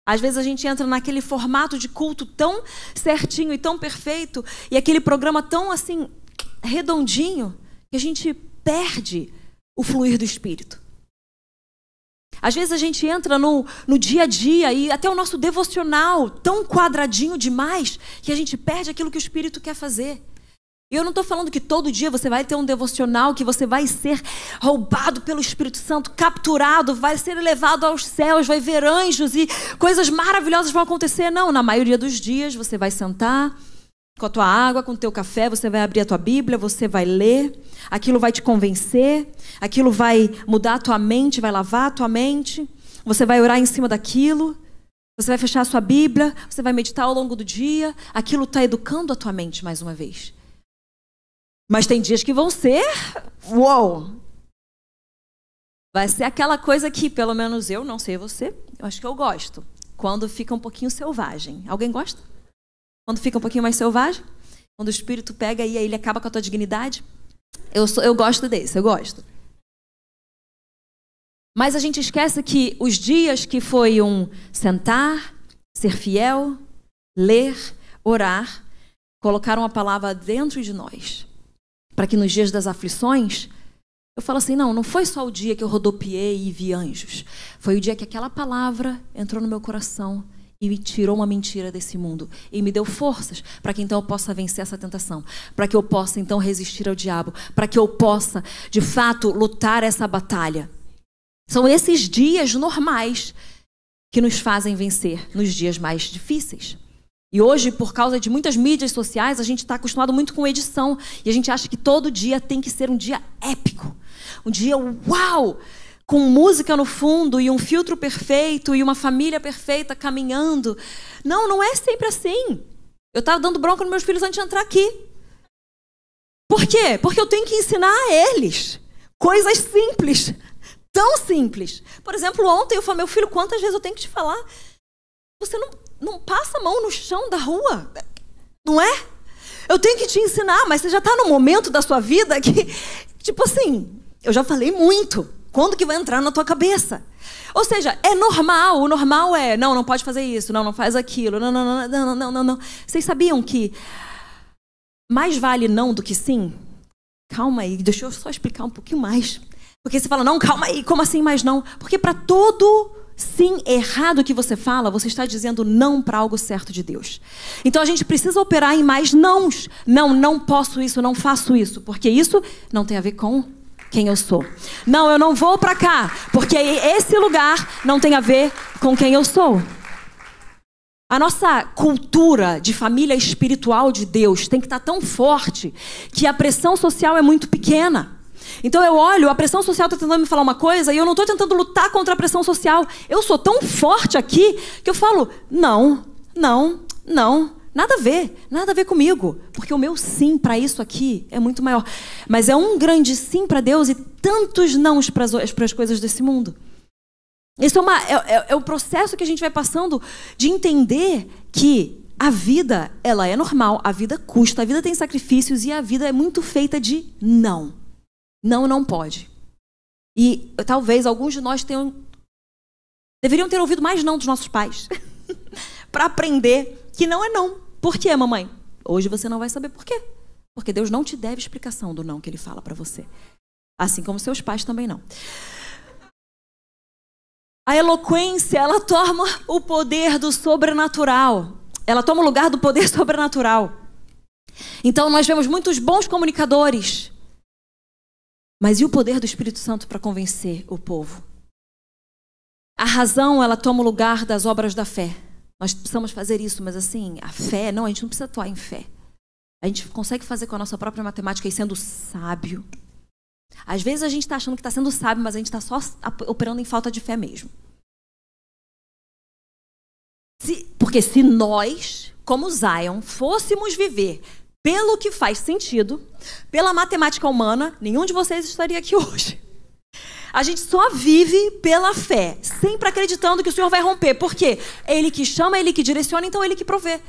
Às vezes a gente entra naquele formato de culto tão certinho e tão perfeito, e aquele programa tão assim, redondinho, que a gente perde o fluir do Espírito. Às vezes a gente entra no dia a dia e até o nosso devocional tão quadradinho demais que a gente perde aquilo que o Espírito quer fazer. E eu não estou falando que todo dia você vai ter um devocional, que você vai ser roubado pelo Espírito Santo, capturado, vai ser levado aos céus, vai ver anjos e coisas maravilhosas vão acontecer. Não, na maioria dos dias você vai sentar com a tua água, com o teu café, você vai abrir a tua Bíblia, você vai ler, aquilo vai te convencer, aquilo vai mudar a tua mente, vai lavar a tua mente, você vai orar em cima daquilo, você vai fechar a sua Bíblia, você vai meditar ao longo do dia, aquilo está educando a tua mente mais uma vez. Mas tem dias que vão ser, uou! Vai ser aquela coisa que, pelo menos eu, não sei você, eu acho que eu gosto. Quando fica um pouquinho selvagem. Alguém gosta? Quando fica um pouquinho mais selvagem? Quando o Espírito pega e aí ele acaba com a tua dignidade? Eu gosto desse, eu gosto. Mas a gente esquece que os dias que foi um sentar, ser fiel, ler, orar, colocaram a palavra dentro de nós. Para que nos dias das aflições, eu falo assim, não foi só o dia que eu rodopiei e vi anjos. Foi o dia que aquela palavra entrou no meu coração e me tirou uma mentira desse mundo. E me deu forças para que então eu possa vencer essa tentação. Para que eu possa então resistir ao diabo. Para que eu possa, de fato, lutar essa batalha. São esses dias normais que nos fazem vencer nos dias mais difíceis. E hoje, por causa de muitas mídias sociais, a gente está acostumado muito com edição. E a gente acha que todo dia tem que ser um dia épico. Um dia, uau! Com música no fundo e um filtro perfeito e uma família perfeita caminhando. Não é sempre assim. Eu estava dando bronca nos meus filhos antes de entrar aqui. Por quê? Porque eu tenho que ensinar a eles coisas simples. Tão simples. Por exemplo, ontem eu falei, meu filho, quantas vezes eu tenho que te falar? Você não passa a mão no chão da rua, não é? Eu tenho que te ensinar, mas você já está num momento da sua vida que, tipo assim, eu já falei muito. Quando que vai entrar na tua cabeça? Ou seja, é normal. O normal é, não pode fazer isso, não faz aquilo, não. Vocês sabiam que mais vale não do que sim? Calma aí, deixa eu só explicar um pouquinho mais. Porque você fala, não, calma aí, como assim mais não? Porque para todo sim errado que você fala, você está dizendo não para algo certo de Deus. Então a gente precisa operar em mais nãos. Não posso isso, não faço isso, porque isso não tem a ver com quem eu sou. Não, eu não vou para cá, porque esse lugar não tem a ver com quem eu sou. A nossa cultura de família espiritual de Deus tem que estar tão forte que a pressão social é muito pequena. Então eu olho, a pressão social está tentando me falar uma coisa e eu não estou tentando lutar contra a pressão social. Eu sou tão forte aqui que eu falo, não, nada a ver comigo. Porque o meu sim para isso aqui é muito maior. Mas é um grande sim para Deus e tantos nãos para as coisas desse mundo. Isso é o processo que a gente vai passando de entender que a vida, ela é normal, a vida custa, a vida tem sacrifícios e a vida é muito feita de não. Não pode. E talvez alguns de nós deveriam ter ouvido mais não dos nossos pais para aprender que não é não. Por quê, mamãe? Hoje você não vai saber por quê. Porque Deus não te deve explicação do não que Ele fala para você. Assim como seus pais também não. A eloquência, ela toma o poder do sobrenatural. Ela toma o lugar do poder sobrenatural. Então nós vemos muitos bons comunicadores. Mas e o poder do Espírito Santo para convencer o povo? A razão, ela toma o lugar das obras da fé. Nós precisamos fazer isso, mas assim, a fé, não, a gente não precisa atuar em fé. A gente consegue fazer com a nossa própria matemática e sendo sábio. Às vezes a gente está achando que está sendo sábio, mas a gente está só operando em falta de fé mesmo. Porque se nós, como Zion, fôssemos viver pelo que faz sentido, pela matemática humana, nenhum de vocês estaria aqui hoje. A gente só vive pela fé, sempre acreditando que o Senhor vai romper. Por quê? É Ele que chama, é Ele que direciona, então é Ele que provê.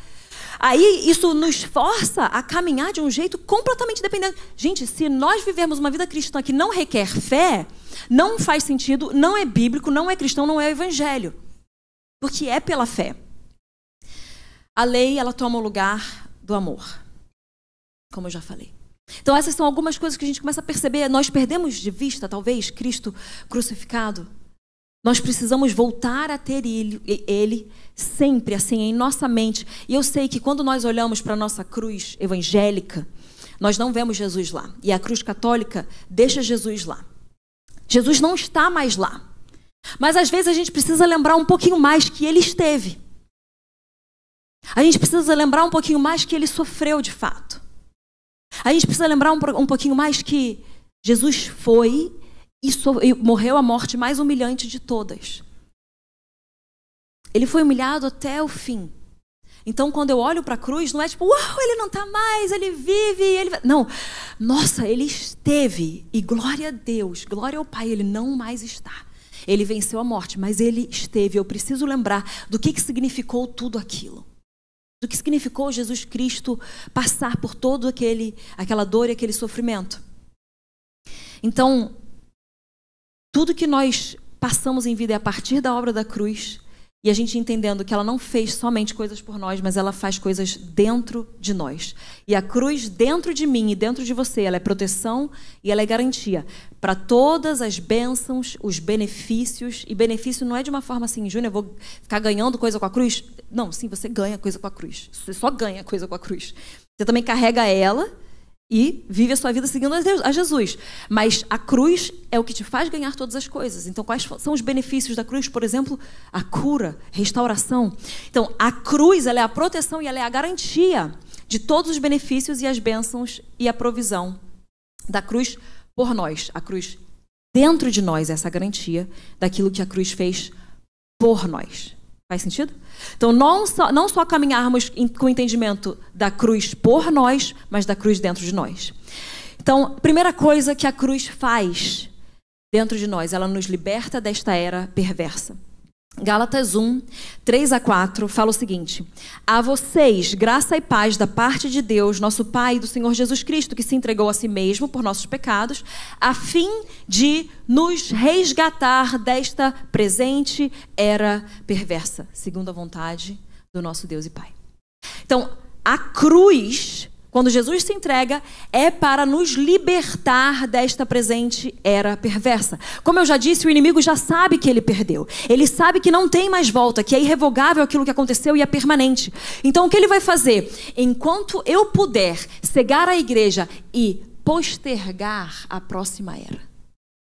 Aí isso nos força a caminhar de um jeito completamente dependente. Gente, se nós vivermos uma vida cristã que não requer fé, não faz sentido, não é bíblico, não é cristão, não é evangelho. Porque é pela fé. A lei, ela toma o lugar do amor, como eu já falei. Então essas são algumas coisas que a gente começa a perceber. Nós perdemos de vista, talvez, Cristo crucificado. Nós precisamos voltar a ter ele sempre, assim, em nossa mente. E eu sei que quando nós olhamos para a nossa cruz evangélica, nós não vemos Jesus lá. E a cruz católica deixa Jesus lá. Jesus não está mais lá. Mas às vezes a gente precisa lembrar um pouquinho mais que ele esteve. A gente precisa lembrar um pouquinho mais que ele sofreu de fato. A gente precisa lembrar um pouquinho mais que Jesus foi e morreu a morte mais humilhante de todas. Ele foi humilhado até o fim. Então, quando eu olho para a cruz, não é tipo, uau, ele não está mais, ele vive, ele... Não, nossa, ele esteve, e glória a Deus, glória ao Pai, ele não mais está. Ele venceu a morte, mas ele esteve. Eu preciso lembrar do que significou tudo aquilo. Do que significou Jesus Cristo passar por todo aquela dor e aquele sofrimento. Então, tudo que nós passamos em vida é a partir da obra da cruz, e a gente entendendo que ela não fez somente coisas por nós, mas ela faz coisas dentro de nós. E a cruz dentro de mim e dentro de você, ela é proteção e ela é garantia para todas as bênçãos, os benefícios. E benefício não é de uma forma assim, Júnior, eu vou ficar ganhando coisa com a cruz. Não, sim, você ganha coisa com a cruz. Você só ganha coisa com a cruz. Você também carrega ela e vive a sua vida seguindo a Jesus. Mas a cruz é o que te faz ganhar todas as coisas. Então, quais são os benefícios da cruz? Por exemplo, a cura, restauração. Então, a cruz, ela é a proteção e ela é a garantia de todos os benefícios e as bênçãos e a provisão da cruz por nós. A cruz dentro de nós é essa garantia daquilo que a cruz fez por nós. Faz sentido? Então, não só caminharmos com o entendimento da cruz por nós, mas da cruz dentro de nós. Então, primeira coisa que a cruz faz dentro de nós, ela nos liberta desta era perversa. Gálatas 1, 3-4, fala o seguinte: a vocês, graça e paz da parte de Deus, nosso Pai, e do Senhor Jesus Cristo, que se entregou a si mesmo por nossos pecados, a fim de nos resgatar desta presente era perversa, segundo a vontade do nosso Deus e Pai. Então, a cruz, quando Jesus se entrega, é para nos libertar desta presente era perversa. Como eu já disse, o inimigo já sabe que ele perdeu. Ele sabe que não tem mais volta, que é irrevogável aquilo que aconteceu e é permanente. Então, o que ele vai fazer? Enquanto eu puder cegar a igreja e postergar a próxima era,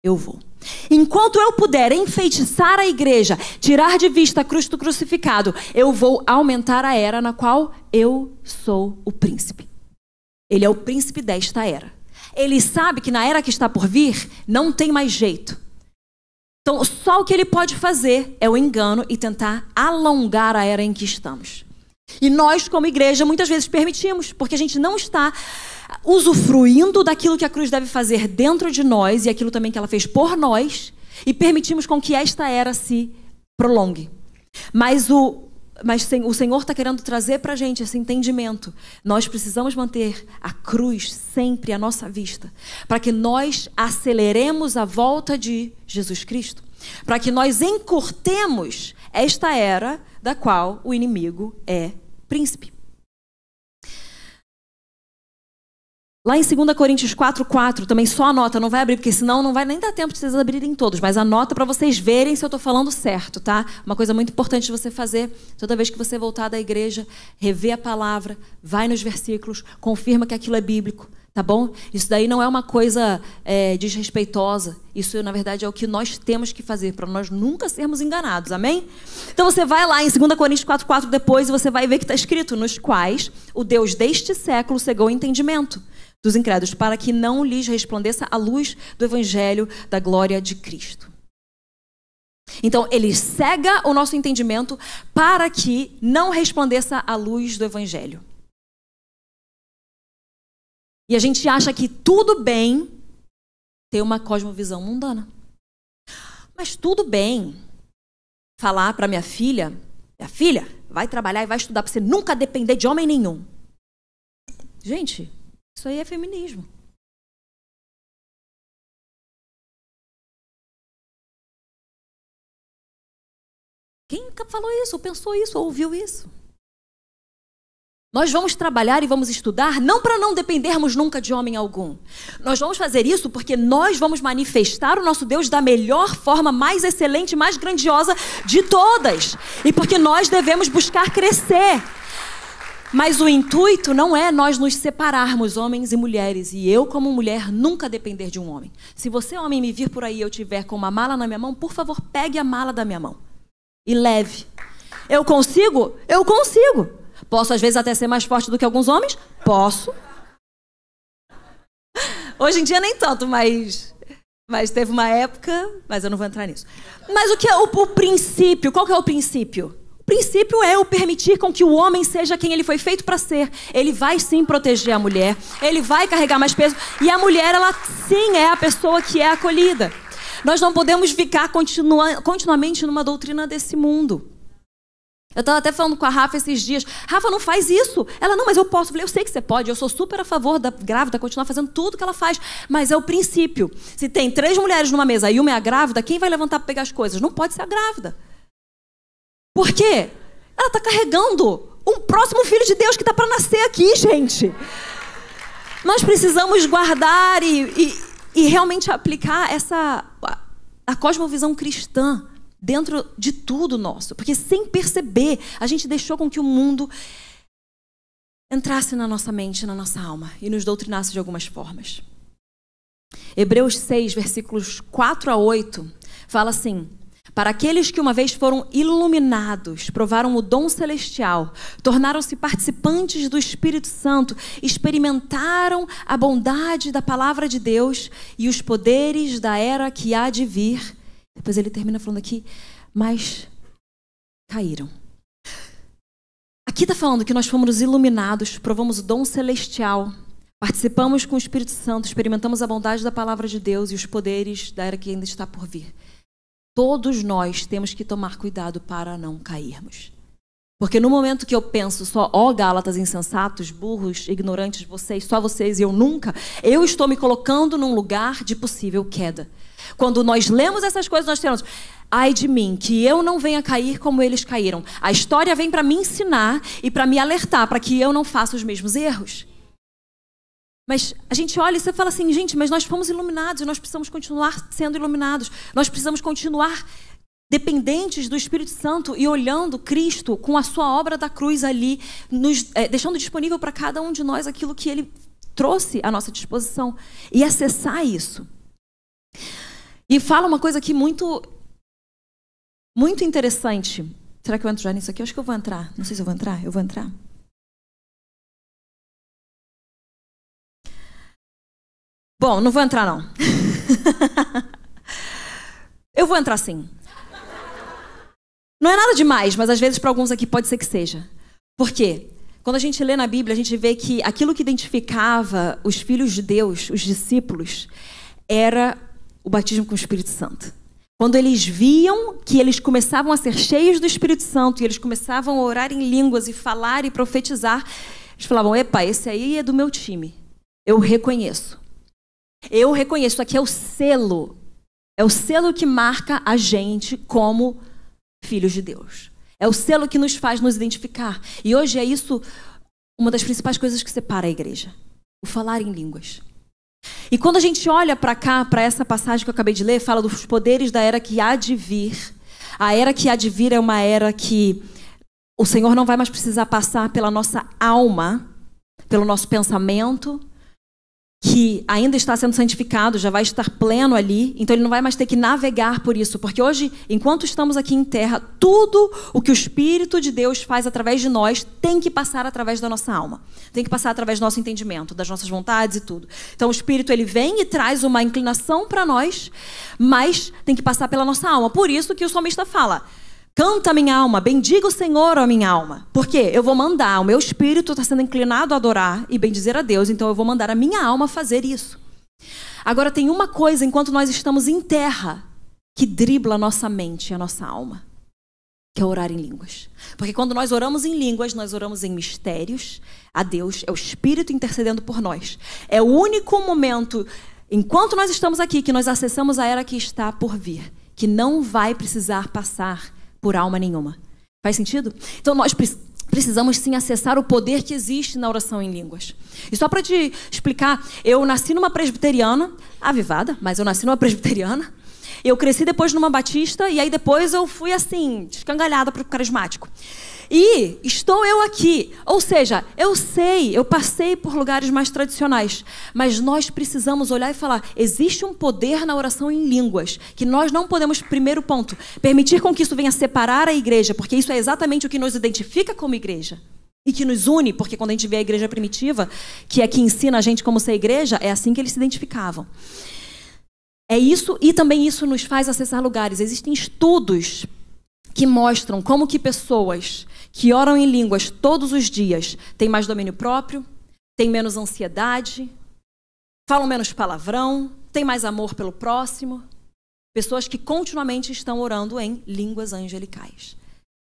eu vou. Enquanto eu puder enfeitiçar a igreja, tirar de vista a cruz do crucificado, eu vou aumentar a era na qual eu sou o príncipe. Ele é o príncipe desta era. Ele sabe que na era que está por vir, não tem mais jeito. Então, só o que ele pode fazer é o engano e tentar alongar a era em que estamos. E nós, como igreja, muitas vezes permitimos, porque a gente não está usufruindo daquilo que a cruz deve fazer dentro de nós e aquilo também que ela fez por nós, e permitimos com que esta era se prolongue. Mas o Senhor está querendo trazer para a gente esse entendimento. Nós precisamos manter a cruz sempre à nossa vista, para que nós aceleremos a volta de Jesus Cristo, para que nós encurtemos esta era da qual o inimigo é príncipe. Lá em 2 Coríntios 4:4, também só anota, não vai abrir, porque senão não vai nem dar tempo de vocês abrirem todos, mas anota para vocês verem se eu estou falando certo, tá? Uma coisa muito importante de você fazer, toda vez que você voltar da igreja, rever a palavra, vai nos versículos, confirma que aquilo é bíblico, tá bom? Isso daí não é uma coisa desrespeitosa, isso na verdade é o que nós temos que fazer, para nós nunca sermos enganados, amém? Então você vai lá em 2 Coríntios 4:4 depois e você vai ver que está escrito, nos quais o Deus deste século cegou o entendimento dos incrédulos, para que não lhes resplandeça a luz do evangelho da glória de Cristo. Então, ele cega o nosso entendimento para que não resplandeça a luz do evangelho. E a gente acha que tudo bem ter uma cosmovisão mundana. Mas tudo bem falar para minha filha, vai trabalhar e vai estudar para você nunca depender de homem nenhum. Gente, isso aí é feminismo. O Quem falou isso, ou pensou isso, ou ouviu isso? Nós vamos trabalhar e vamos estudar não para não dependermos nunca de homem algum. Nós vamos fazer isso porque nós vamos manifestar o nosso Deus da melhor forma, mais excelente, mais grandiosa de todas. E porque nós devemos buscar crescer. Mas o intuito não é nós nos separarmos, homens e mulheres, e eu, como mulher, nunca depender de um homem. Se você, homem, me vir por aí e eu tiver com uma mala na minha mão, por favor, pegue a mala da minha mão e leve. Eu consigo? Eu consigo. Posso, às vezes, até ser mais forte do que alguns homens? Posso. Hoje em dia, nem tanto, mas teve uma época, mas eu não vou entrar nisso. Mas o que é o princípio? Qual que é o princípio? O princípio é o permitir com que o homem seja quem ele foi feito para ser. Ele vai sim proteger a mulher, ele vai carregar mais peso, e a mulher, ela sim é a pessoa que é acolhida. Nós não podemos ficar continuamente numa doutrina desse mundo. Eu estava até falando com a Rafa esses dias. Rafa, não faz isso. Ela, não, mas eu posso. Eu falei, eu sei que você pode. Eu sou super a favor da grávida continuar fazendo tudo que ela faz. Mas é o princípio. Se tem 3 mulheres numa mesa e uma é a grávida, quem vai levantar para pegar as coisas? Não pode ser a grávida. Por quê? Ela está carregando um próximo filho de Deus que está para nascer aqui, gente. Nós precisamos guardar e realmente aplicar a cosmovisão cristã dentro de tudo nosso. Porque sem perceber, a gente deixou com que o mundo entrasse na nossa mente, na nossa alma e nos doutrinasse de algumas formas. Hebreus 6, versículos 4 a 8, fala assim: para aqueles que uma vez foram iluminados, provaram o dom celestial, tornaram-se participantes do Espírito Santo, experimentaram a bondade da palavra de Deus e os poderes da era que há de vir. Depois ele termina falando aqui, mas caíram. Aqui está falando que nós fomos iluminados, provamos o dom celestial, participamos com o Espírito Santo, experimentamos a bondade da palavra de Deus e os poderes da era que ainda está por vir. Todos nós temos que tomar cuidado para não cairmos. Porque no momento que eu penso só, Gálatas insensatos, burros, ignorantes, vocês, só vocês e eu nunca, eu estou me colocando num lugar de possível queda. Quando nós lemos essas coisas, nós temos, ai de mim, que eu não venha cair como eles caíram. A história vem para me ensinar e para me alertar, para que eu não faça os mesmos erros. Mas a gente olha e você fala assim, gente, mas nós fomos iluminados e nós precisamos continuar sendo iluminados. Nós precisamos continuar dependentes do Espírito Santo e olhando Cristo com a sua obra da cruz ali, deixando disponível para cada um de nós aquilo que Ele trouxe à nossa disposição e acessar isso. E fala uma coisa aqui muito interessante. Será que eu entro já nisso aqui? Eu acho que eu vou entrar. Não sei se eu vou entrar. Eu vou entrar. Bom, não vou entrar, não. Eu vou entrar sim. Não é nada demais, mas às vezes para alguns aqui pode ser que seja. Por quê? Quando a gente lê na Bíblia, a gente vê que aquilo que identificava os filhos de Deus, os discípulos, era o batismo com o Espírito Santo. Quando eles viam que eles começavam a ser cheios do Espírito Santo e eles começavam a orar em línguas e falar e profetizar, eles falavam, epa, esse aí é do meu time. Eu reconheço. Eu reconheço, isso aqui é o selo. É o selo que marca a gente como filhos de Deus. É o selo que nos faz nos identificar. E hoje é isso uma das principais coisas que separa a igreja. O falar em línguas. E quando a gente olha para cá, para essa passagem que eu acabei de ler, fala dos poderes da era que há de vir. A era que há de vir é uma era que o Senhor não vai mais precisar passar pela nossa alma, pelo nosso pensamento, que ainda está sendo santificado, já vai estar pleno ali, então ele não vai mais ter que navegar por isso, porque hoje, enquanto estamos aqui em terra, tudo o que o Espírito de Deus faz através de nós tem que passar através da nossa alma, tem que passar através do nosso entendimento, das nossas vontades e tudo. Então o Espírito, ele vem e traz uma inclinação para nós, mas tem que passar pela nossa alma. Por isso que o salmista fala, canta minha alma, bendiga o Senhor, ó minha alma. Por quê? Eu vou mandar, o meu espírito está sendo inclinado a adorar e bendizer a Deus, então eu vou mandar a minha alma fazer isso. Agora tem uma coisa, enquanto nós estamos em terra, que dribla a nossa mente e a nossa alma, que é orar em línguas. Porque quando nós oramos em línguas, nós oramos em mistérios a Deus, é o Espírito intercedendo por nós. É o único momento, enquanto nós estamos aqui, que nós acessamos a era que está por vir, que não vai precisar passar por alma nenhuma. Faz sentido? Então nós precisamos sim acessar o poder que existe na oração em línguas. E só para te explicar, eu nasci numa presbiteriana, avivada, mas eu nasci numa presbiteriana. Eu cresci depois numa batista e aí depois eu fui assim, escangalhada para o carismático. E estou eu aqui, ou seja, eu sei, eu passei por lugares mais tradicionais, mas nós precisamos olhar e falar, existe um poder na oração em línguas, que nós não podemos, primeiro ponto, permitir com que isso venha separar a igreja, porque isso é exatamente o que nos identifica como igreja, e que nos une, porque quando a gente vê a igreja primitiva, que é que ensina a gente como ser igreja, é assim que eles se identificavam. É isso, e também isso nos faz acessar lugares. Existem estudos que mostram como que pessoas que oram em línguas todos os dias têm mais domínio próprio, têm menos ansiedade, falam menos palavrão, têm mais amor pelo próximo. Pessoas que continuamente estão orando em línguas angelicais.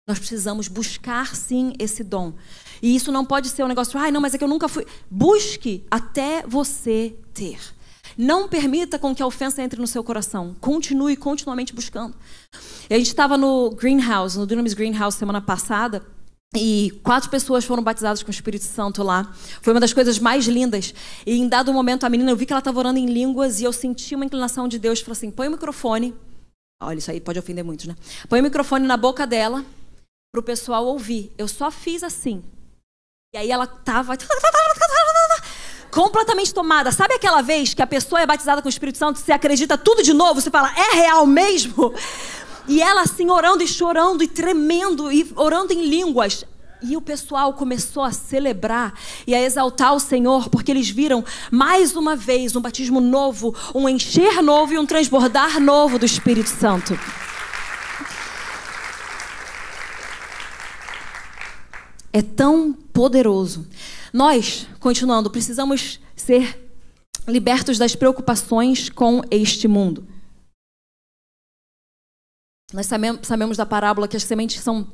Nós precisamos buscar, sim, esse dom. E isso não pode ser um negócio, não, mas é que eu nunca fui. Busque até você ter. Não permita com que a ofensa entre no seu coração. Continue continuamente buscando. E a gente estava no Greenhouse, no Dunamis Greenhouse, semana passada, e 4 pessoas foram batizadas com o Espírito Santo lá. Foi uma das coisas mais lindas. E em dado momento, a menina, eu vi que ela estava orando em línguas e eu senti uma inclinação de Deus. Falou assim, põe o microfone. Olha, isso aí pode ofender muitos, né? Põe o microfone na boca dela para o pessoal ouvir. Eu só fiz assim. E aí ela estava completamente tomada. Sabe aquela vez que a pessoa é batizada com o Espírito Santo, você acredita tudo de novo, você fala, é real mesmo? E ela assim, orando e chorando e tremendo e orando em línguas. E o pessoal começou a celebrar e a exaltar o Senhor, porque eles viram mais uma vez um batismo novo, um encher novo e um transbordar novo do Espírito Santo. É tão poderoso. Nós, continuando, precisamos ser libertos das preocupações com este mundo. Nós sabemos da parábola que as sementes são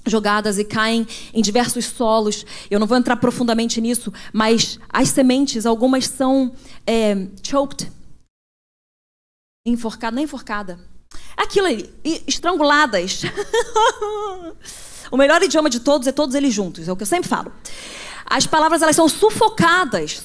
jogadas e caem em diversos solos. Eu não vou entrar profundamente nisso, mas as sementes, algumas são choked, não enforcada. Aquilo ali, estranguladas. O melhor idioma de todos é todos eles juntos, é o que eu sempre falo. As palavras, elas são sufocadas.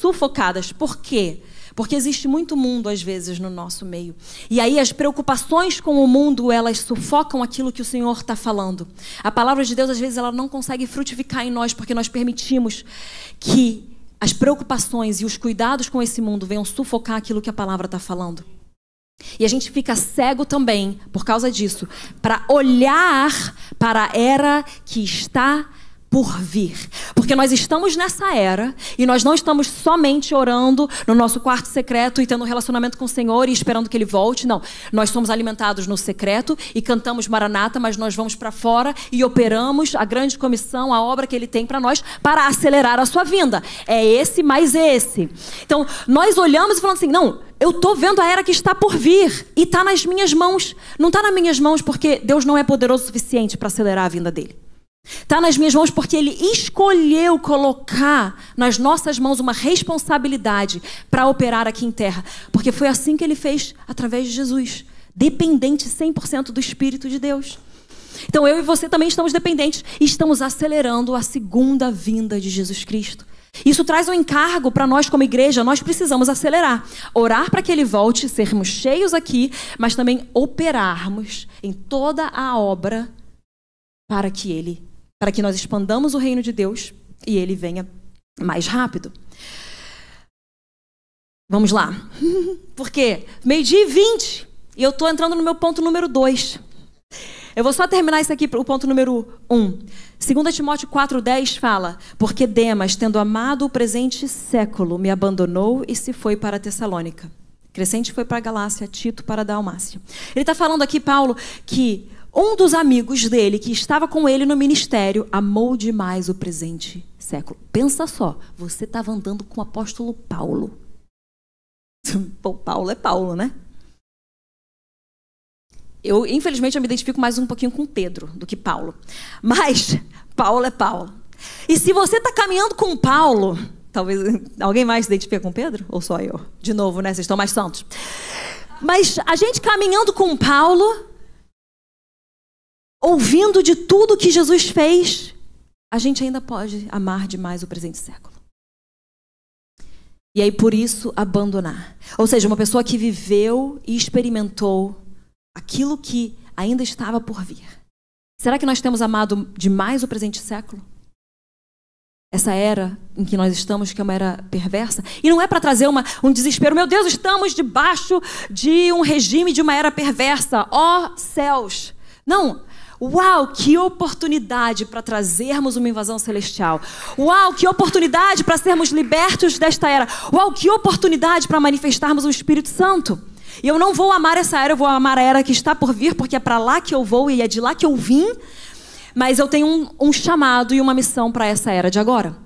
Por quê? Porque existe muito mundo, às vezes, no nosso meio. E aí as preocupações com o mundo, elas sufocam aquilo que o Senhor está falando. A palavra de Deus, às vezes, ela não consegue frutificar em nós, porque nós permitimos que as preocupações e os cuidados com esse mundo venham sufocar aquilo que a palavra está falando. E a gente fica cego também, por causa disso, para olhar para a era que está por vir. Porque nós estamos nessa era e nós não estamos somente orando no nosso quarto secreto e tendo um relacionamento com o Senhor e esperando que Ele volte. Não. Nós somos alimentados no secreto e cantamos Maranata, mas nós vamos para fora e operamos a grande comissão, a obra que Ele tem para nós para acelerar a sua vinda. É esse mais esse. Então, nós olhamos e falamos assim, não, eu estou vendo a era que está por vir e está nas minhas mãos. Não está nas minhas mãos porque Deus não é poderoso o suficiente para acelerar a vinda dEle. Está nas minhas mãos porque Ele escolheu colocar nas nossas mãos uma responsabilidade para operar aqui em terra. Porque foi assim que Ele fez através de Jesus. Dependente 100% do Espírito de Deus. Então eu e você também estamos dependentes e estamos acelerando a segunda vinda de Jesus Cristo. Isso traz um encargo para nós como igreja. Nós precisamos acelerar. Orar para que Ele volte, sermos cheios aqui, mas também operarmos em toda a obra para que nós expandamos o reino de Deus e Ele venha mais rápido. Vamos lá. Por quê? 12:20 e eu estou entrando no meu ponto número 2. Eu vou só terminar isso aqui, o ponto número 1. 2 Timóteo 4:10 fala, porque Demas, tendo amado o presente século, me abandonou e se foi para Tessalônica. Crescente foi para a Galácia, Tito para a Dalmácia. Ele está falando aqui, Paulo, que um dos amigos dele, que estava com ele no ministério, amou demais o presente século. Pensa só, você estava andando com o apóstolo Paulo. Pô, Paulo é Paulo, né? Eu, infelizmente, eu me identifico mais um pouquinho com Pedro do que Paulo. Mas Paulo é Paulo. E se você está caminhando com Paulo, talvez alguém mais se identifique com Pedro? Ou só eu? De novo, né? Vocês estão mais santos. Mas a gente caminhando com Paulo, ouvindo de tudo que Jesus fez, a gente ainda pode amar demais o presente século. E aí, por isso, abandonar. Ou seja, uma pessoa que viveu e experimentou aquilo que ainda estava por vir. Será que nós temos amado demais o presente século? Essa era em que nós estamos, que é uma era perversa. E não é para trazer um desespero. Meu Deus, estamos debaixo de um regime de uma era perversa. Ó céus! Não! Uau, que oportunidade para trazermos uma invasão celestial. Uau, que oportunidade para sermos libertos desta era. Uau, que oportunidade para manifestarmos o Espírito Santo. E eu não vou amar essa era, eu vou amar a era que está por vir, porque é para lá que eu vou e é de lá que eu vim. Mas eu tenho um chamado e uma missão para essa era de agora.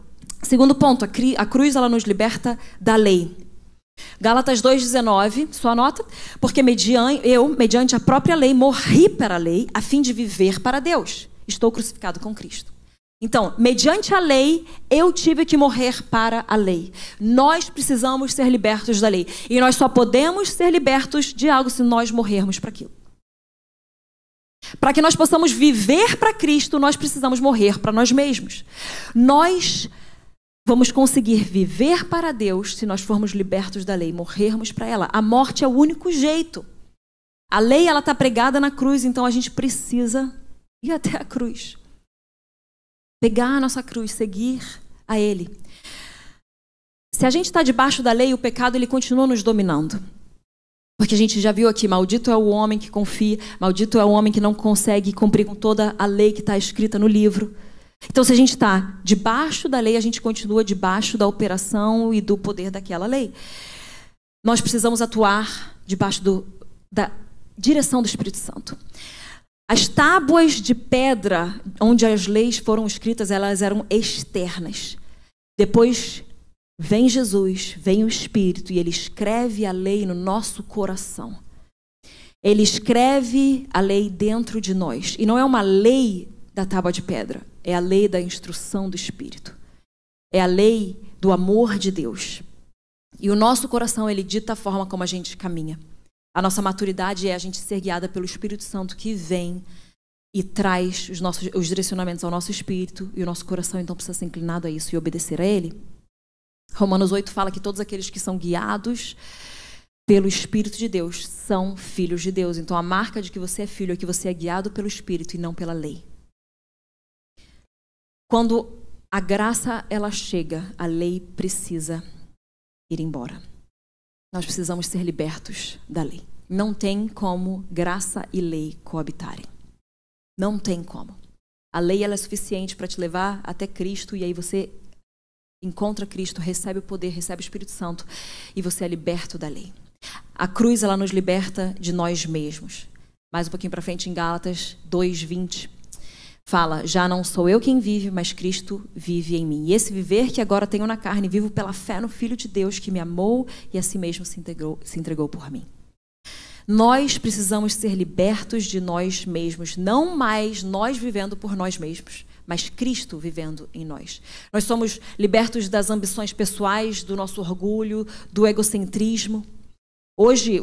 Segundo ponto, a cruz ela nos liberta da lei. Gálatas 2,19, sua nota, porque mediante a própria lei, morri para a lei, a fim de viver para Deus. Estou crucificado com Cristo. Então, mediante a lei, eu tive que morrer para a lei. Nós precisamos ser libertos da lei. E nós só podemos ser libertos de algo se nós morrermos para aquilo. Para que nós possamos viver para Cristo, nós precisamos morrer para nós mesmos. Nós vamos conseguir viver para Deus se nós formos libertos da lei, morrermos para ela. A morte é o único jeito. A lei ela está pregada na cruz, então a gente precisa ir até a cruz. Pegar a nossa cruz, seguir a Ele. Se a gente está debaixo da lei, o pecado ele continua nos dominando. Porque a gente já viu aqui, maldito é o homem que confia, maldito é o homem que não consegue cumprir com toda a lei que está escrita no livro. Então, se a gente está debaixo da lei, a gente continua debaixo da operação e do poder daquela lei. Nós precisamos atuar debaixo da direção do Espírito Santo. As tábuas de pedra onde as leis foram escritas, elas eram externas. Depois vem Jesus, vem o Espírito e ele escreve a lei no nosso coração. Ele escreve a lei dentro de nós. E não é uma lei da tábua de pedra, é a lei da instrução do Espírito. É a lei do amor de Deus. E o nosso coração, ele dita a forma como a gente caminha. A nossa maturidade é a gente ser guiada pelo Espírito Santo que vem e traz os direcionamentos ao nosso espírito, e o nosso coração então precisa ser inclinado a isso e obedecer a Ele. Romanos 8 fala que todos aqueles que são guiados pelo Espírito de Deus são filhos de Deus. Então a marca de que você é filho é que você é guiado pelo Espírito e não pela lei. Quando a graça ela chega, a lei precisa ir embora. Nós precisamos ser libertos da lei. Não tem como graça e lei coabitarem. Não tem como. A lei ela é suficiente para te levar até Cristo e aí você encontra Cristo, recebe o poder, recebe o Espírito Santo e você é liberto da lei. A cruz ela nos liberta de nós mesmos. Mais um pouquinho para frente em Gálatas 2:20 fala: já não sou eu quem vive, mas Cristo vive em mim. E esse viver que agora tenho na carne, vivo pela fé no Filho de Deus que me amou e a si mesmo se entregou por mim. Nós precisamos ser libertos de nós mesmos, não mais nós vivendo por nós mesmos, mas Cristo vivendo em nós. Nós somos libertos das ambições pessoais, do nosso orgulho, do egocentrismo. Hoje,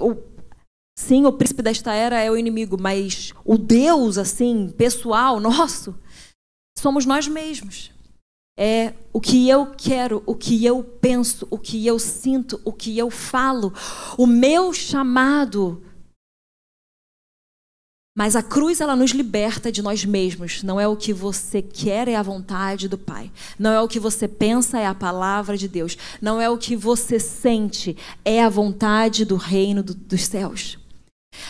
sim, o príncipe desta era é o inimigo, mas o Deus, assim, pessoal, nosso, somos nós mesmos. É o que eu quero, o que eu penso, o que eu sinto, o que eu falo, o meu chamado. Mas a cruz, ela nos liberta de nós mesmos. Não é o que você quer, é a vontade do Pai. Não é o que você pensa, é a palavra de Deus. Não é o que você sente, é a vontade do reino dos céus.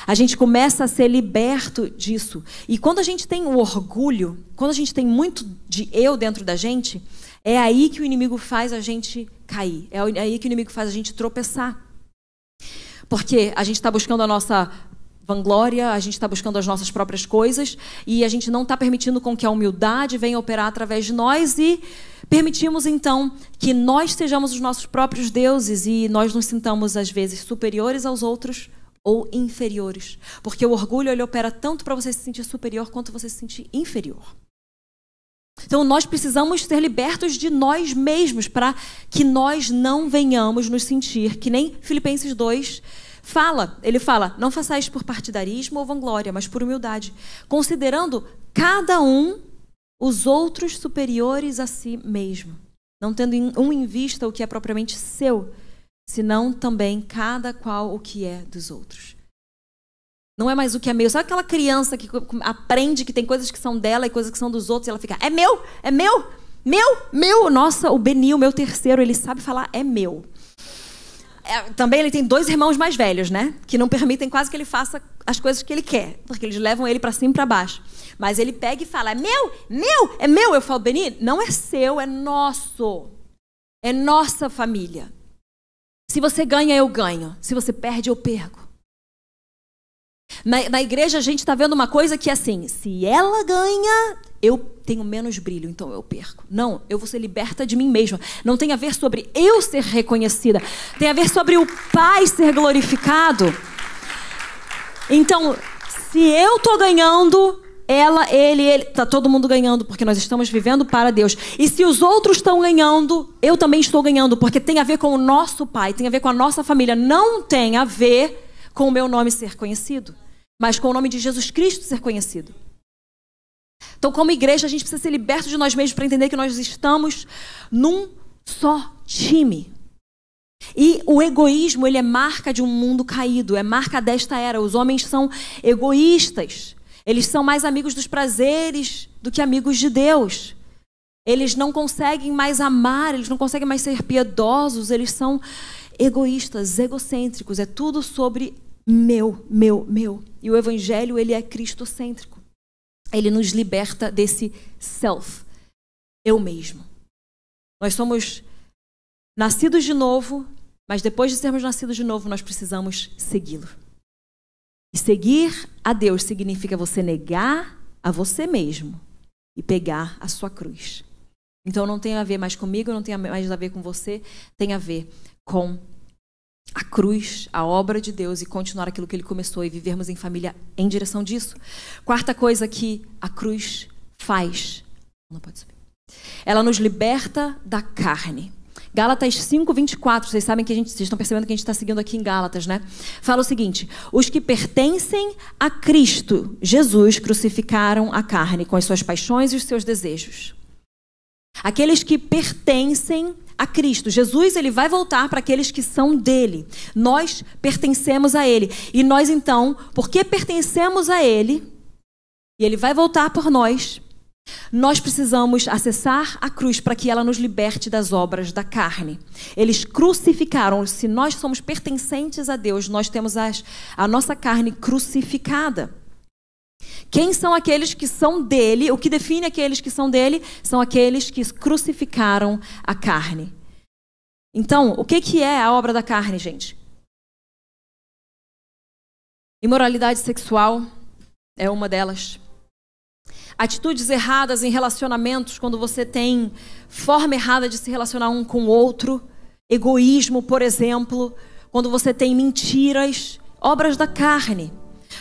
A gente começa a ser liberto disso. E quando a gente tem o orgulho, quando a gente tem muito de eu dentro da gente, é aí que o inimigo faz a gente cair. É aí que o inimigo faz a gente tropeçar. Porque a gente está buscando a nossa vanglória, a gente está buscando as nossas próprias coisas e a gente não está permitindo com que a humildade venha operar através de nós e permitimos então que nós sejamos os nossos próprios deuses e nós nos sintamos às vezes superiores aos outros ou inferiores, porque o orgulho ele opera tanto para você se sentir superior quanto você se sentir inferior. Então nós precisamos ser libertos de nós mesmos para que nós não venhamos nos sentir, que nem Filipenses 2 Ele fala, não façais por partidarismo ou vanglória, mas por humildade, considerando cada um os outros superiores a si mesmo, não tendo em vista o que é propriamente seu, senão também cada qual o que é dos outros. Não é mais o que é meu. Sabe aquela criança que aprende que tem coisas que são dela e coisas que são dos outros e ela fica, é meu, é meu, meu. Nossa, o Benil, meu terceiro, ele sabe falar, é meu. Também ele tem 2 irmãos mais velhos, né? Que não permitem quase que ele faça as coisas que ele quer, porque eles levam ele para cima e para baixo. Mas ele pega e fala, é meu, é meu. Eu falo, Benil, não é seu, é nosso. É nossa família. Se você ganha, eu ganho. Se você perde, eu perco. Na igreja a gente está vendo uma coisa que é assim, se ela ganha, eu tenho menos brilho, então eu perco. Não, eu vou ser liberta de mim mesma. Não tem a ver sobre eu ser reconhecida, tem a ver sobre o Pai ser glorificado. Então, se eu estou ganhando, ele, está todo mundo ganhando, porque nós estamos vivendo para Deus. E se os outros estão ganhando, eu também estou ganhando, porque tem a ver com o nosso Pai, tem a ver com a nossa família. Não tem a ver com o meu nome ser conhecido, mas com o nome de Jesus Cristo ser conhecido. Então, como igreja, a gente precisa ser liberto de nós mesmos para entender que nós estamos num só time. E o egoísmo, ele é marca de um mundo caído, é marca desta era. Os homens são egoístas. Eles são mais amigos dos prazeres do que amigos de Deus. Eles não conseguem mais amar, eles não conseguem mais ser piedosos, eles são egoístas, egocêntricos. É tudo sobre meu. E o evangelho, ele é cristocêntrico. Ele nos liberta desse self, eu mesmo. Nós somos nascidos de novo, mas depois de sermos nascidos de novo, nós precisamos segui-lo. E seguir a Deus significa você negar a você mesmo e pegar a sua cruz. Então não tem a ver mais comigo, não tem mais a ver com você, tem a ver com a cruz, a obra de Deus e continuar aquilo que Ele começou e vivermos em família em direção disso. Quarta coisa que a cruz faz, não pode subir. Ela nos liberta da carne. Gálatas 5:24, vocês sabem que vocês estão percebendo que a gente está seguindo aqui em Gálatas, né? Fala o seguinte: os que pertencem a Cristo Jesus crucificaram a carne com as suas paixões e os seus desejos. Aqueles que pertencem a Cristo. Jesus, ele vai voltar para aqueles que são dele. Nós pertencemos a ele. E nós, então, porque pertencemos a ele, e ele vai voltar por nós, nós precisamos acessar a cruz para que ela nos liberte das obras da carne. Eles crucificaram. Se nós somos pertencentes a Deus, nós temos a nossa carne crucificada. Quem são aqueles que são dele? O que define aqueles que são dele são aqueles que crucificaram a carne. Então, o que é a obra da carne, gente? Imoralidade sexual é uma delas. Atitudes erradas em relacionamentos, quando você tem forma errada de se relacionar um com o outro. Egoísmo, por exemplo. Quando você tem mentiras, obras da carne.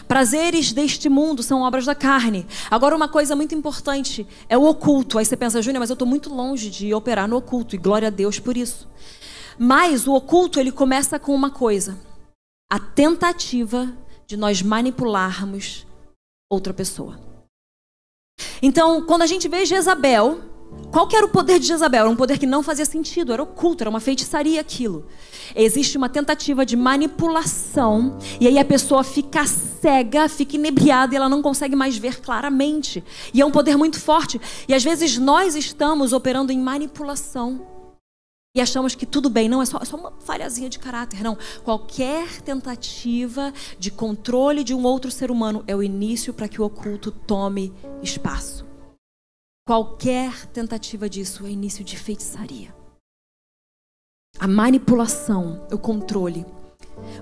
Prazeres deste mundo são obras da carne. Agora, uma coisa muito importante é o oculto. Aí você pensa, Júnior, mas eu estou muito longe de operar no oculto. E glória a Deus por isso. Mas o oculto, ele começa com uma coisa. A tentativa de nós manipularmos outra pessoa. Então, quando a gente vê Jezabel, qual que era o poder de Jezabel? Era um poder que não fazia sentido, era oculto, era uma feitiçaria aquilo. Existe uma tentativa de manipulação, e aí a pessoa fica cega, fica inebriada, e ela não consegue mais ver claramente. E é um poder muito forte. E às vezes nós estamos operando em manipulação, e achamos que tudo bem, não, é só uma falhazinha de caráter. Não, qualquer tentativa de controle de um outro ser humano é o início para que o oculto tome espaço. Qualquer tentativa disso é início de feitiçaria. A manipulação, o controle,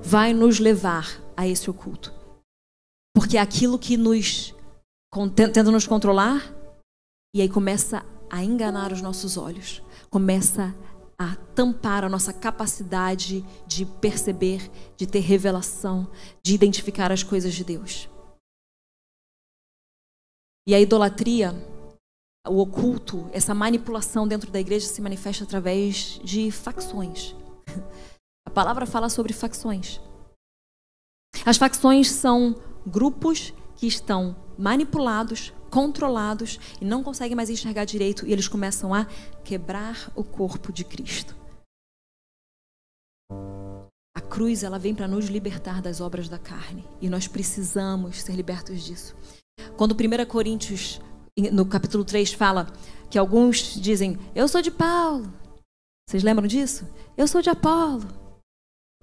vai nos levar a esse oculto. Porque é aquilo que tenta nos controlar, e aí começa a enganar os nossos olhos. Começa a tampar a nossa capacidade de perceber, de ter revelação, de identificar as coisas de Deus. E a idolatria, o oculto, essa manipulação dentro da igreja se manifesta através de facções. A palavra fala sobre facções. As facções são grupos que estão manipulados, controlados e não conseguem mais enxergar direito, e eles começam a quebrar o corpo de Cristo. A cruz, ela vem para nos libertar das obras da carne, e nós precisamos ser libertos disso. Quando 1 Coríntios, no capítulo 3, fala que alguns dizem, eu sou de Paulo. Vocês lembram disso? Eu sou de Apolo.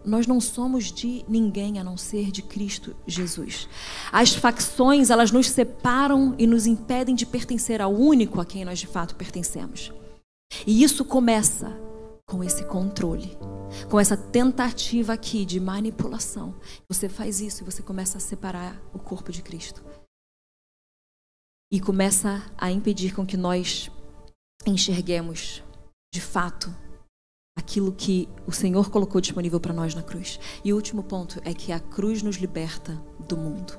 Nós não somos de ninguém a não ser de Cristo Jesus. As facções, elas nos separam e nos impedem de pertencer ao único a quem nós de fato pertencemos. E isso começa com esse controle, com essa tentativa aqui de manipulação. Você faz isso e você começa a separar o corpo de Cristo. E começa a impedir com que nós enxerguemos de fato aquilo que o Senhor colocou disponível para nós na cruz. E o último ponto é que a cruz nos liberta do mundo.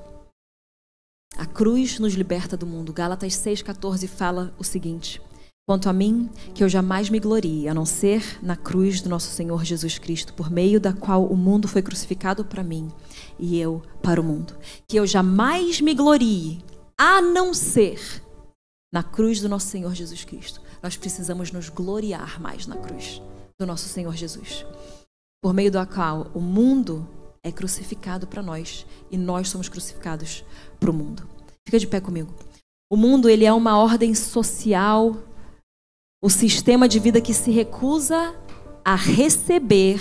A cruz nos liberta do mundo. Gálatas 6,14 fala o seguinte: quanto a mim, que eu jamais me glorie, a não ser na cruz do nosso Senhor Jesus Cristo, por meio da qual o mundo foi crucificado para mim e eu para o mundo. Que eu jamais me glorie, a não ser na cruz do nosso Senhor Jesus Cristo. Nós precisamos nos gloriar mais na cruz do nosso Senhor Jesus, por meio da qual o mundo é crucificado para nós e nós somos crucificados para o mundo. Fica de pé comigo. O mundo, ele é uma ordem social, o sistema de vida que se recusa a receber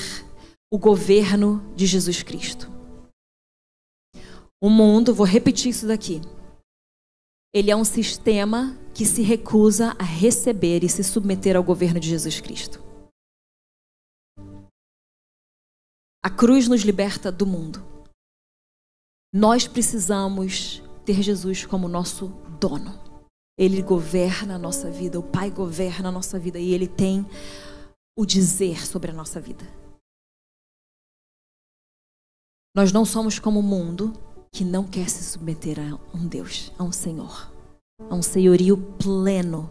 o governo de Jesus Cristo. O mundo, vou repetir isso daqui, ele é um sistema que se recusa a receber e se submeter ao governo de Jesus Cristo. A cruz nos liberta do mundo. Nós precisamos ter Jesus como nosso dono. Ele governa a nossa vida, o Pai governa a nossa vida e Ele tem o dizer sobre a nossa vida. Nós não somos como o mundo que não quer se submeter a um Deus, a um Senhor, a um senhorio pleno.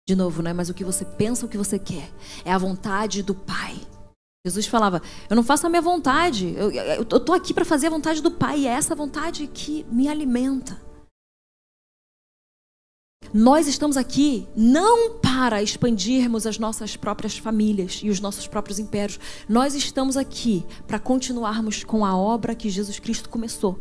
De novo, não é mais o que você pensa, o que você quer. É a vontade do Pai. Jesus falava, eu não faço a minha vontade, eu estou aqui para fazer a vontade do Pai, e é essa vontade que me alimenta. Nós estamos aqui não para expandirmos as nossas próprias famílias e os nossos próprios impérios. Nós estamos aqui para continuarmos com a obra que Jesus Cristo começou.